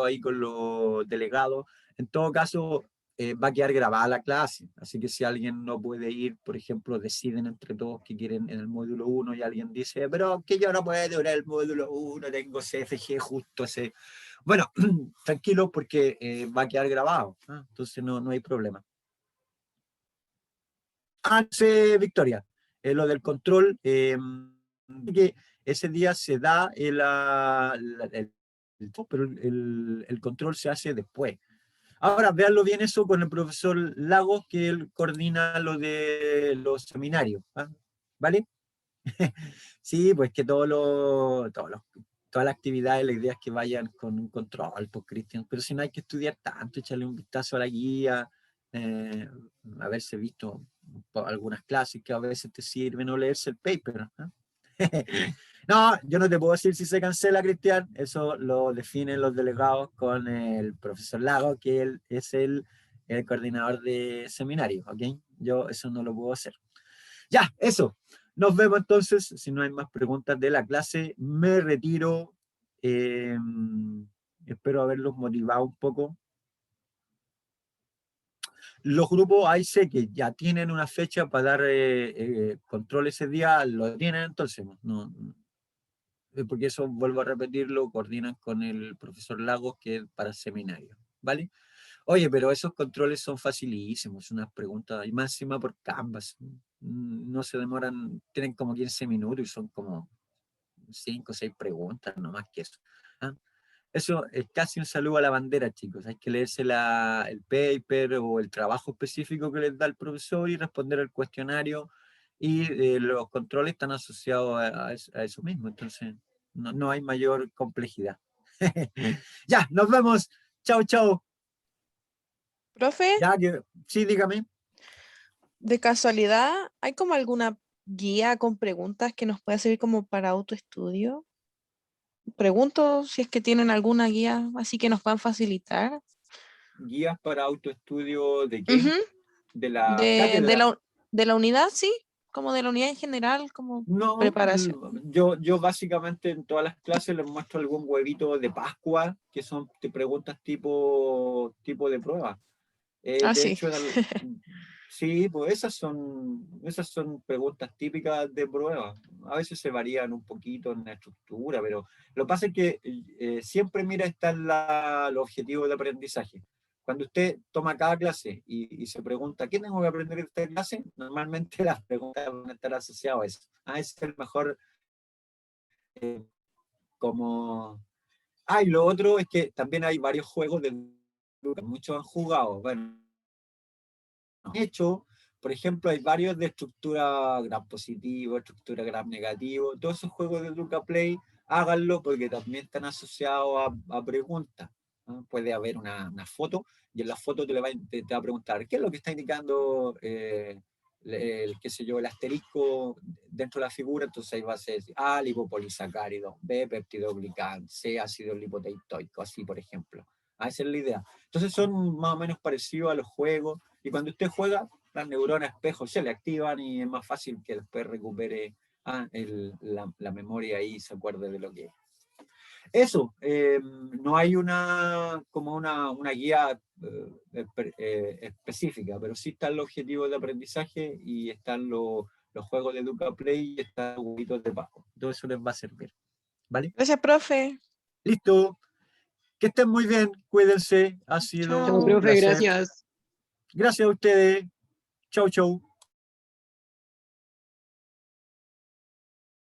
ahí con los delegados. En todo caso, va a quedar grabada la clase, así que si alguien no puede ir, por ejemplo, deciden entre todos que quieren en el módulo 1 y alguien dice, pero que yo no puedo ir el módulo 1, tengo CFG justo ese. Bueno, tranquilo porque va a quedar grabado, entonces no hay problema. Sí, Victoria, lo del control, que ese día se da pero el control se hace después. Ahora, véanlo bien eso con el profesor Lagos, que él coordina lo de los seminarios, ¿vale? Sí, pues que todas las actividades, la idea es que vayan con un control, pues, Cristian, pero si no hay que estudiar tanto, echarle un vistazo a la guía, haberse visto algunas clases que a veces te sirven, o leerse el paper. No, yo no te puedo decir si se cancela, Cristian, eso lo definen los delegados con el profesor Lago, que él es el coordinador de seminarios, ¿ok? Yo eso no lo puedo hacer. Ya, eso. Nos vemos entonces. Si no hay más preguntas de la clase, me retiro. Espero haberlos motivado un poco. Los grupos ahí sé que ya tienen una fecha para dar control ese día, lo tienen, entonces no, porque eso, vuelvo a repetirlo, coordinan con el profesor Lagos, que es para el seminario, ¿vale? Oye, pero esos controles son facilísimos, unas preguntas, y más encima por Canvas, no se demoran, tienen como 15 minutos y son como 5 o 6 preguntas, no más que eso. Eso es casi un saludo a la bandera, chicos. Hay que leerse el paper o el trabajo específico que les da el profesor y responder el cuestionario. Y los controles están asociados a eso mismo. Entonces, no hay mayor complejidad. Ya, nos vemos. Chao, chao. Profe, Ya, sí, dígame. de casualidad, ¿hay como alguna guía con preguntas que nos pueda servir como para autoestudio? Pregunto si es que tienen alguna guía así que nos puedan facilitar. Guías para autoestudio ¿de qué? Ujú. De la De cátedra. de la unidad, sí, como de la unidad en general, como No, preparación. yo básicamente en todas las clases les muestro algún huevito de Pascua, que son preguntas tipo de prueba. Ah, De sí. hecho, sí, pues esas son preguntas típicas de prueba. A veces se varían un poquito en la estructura, pero lo que pasa es que siempre mira está el objetivo de aprendizaje. Cuando usted toma cada clase y se pregunta, ¿qué tengo que aprender de esta clase? Normalmente las preguntas van a estar asociadas a eso. Ese es el mejor como... y lo otro es que también hay varios juegos de muchos han jugado. Bueno, hecho, por ejemplo, hay varios de estructura gram positivo, estructura gram negativo. Todos esos juegos de Luca Play, háganlo porque también están asociados a preguntas. Puede haber una foto y en la foto te va a preguntar qué es lo que está indicando qué sé yo, el asterisco dentro de la figura. Entonces ahí va a ser A, lipopolisacárido, B, peptidoglicán, C, ácido lipoteictoico, así por ejemplo. Esa es la idea. Entonces son más o menos parecidos a los juegos, y cuando usted juega, las neuronas espejo se le activan y es más fácil que después recupere la memoria y se acuerde de lo que es. Eso, no hay una guía específica, pero sí están los objetivos de aprendizaje y están los juegos de Educa Play y están los jueguitos de Paco. Todo eso les va a servir. ¿Vale? Gracias, profe. Listo. Que estén muy bien. Cuídense. Ha sido Chao. un Profe, placer. gracias. Gracias a ustedes. Chau, chau.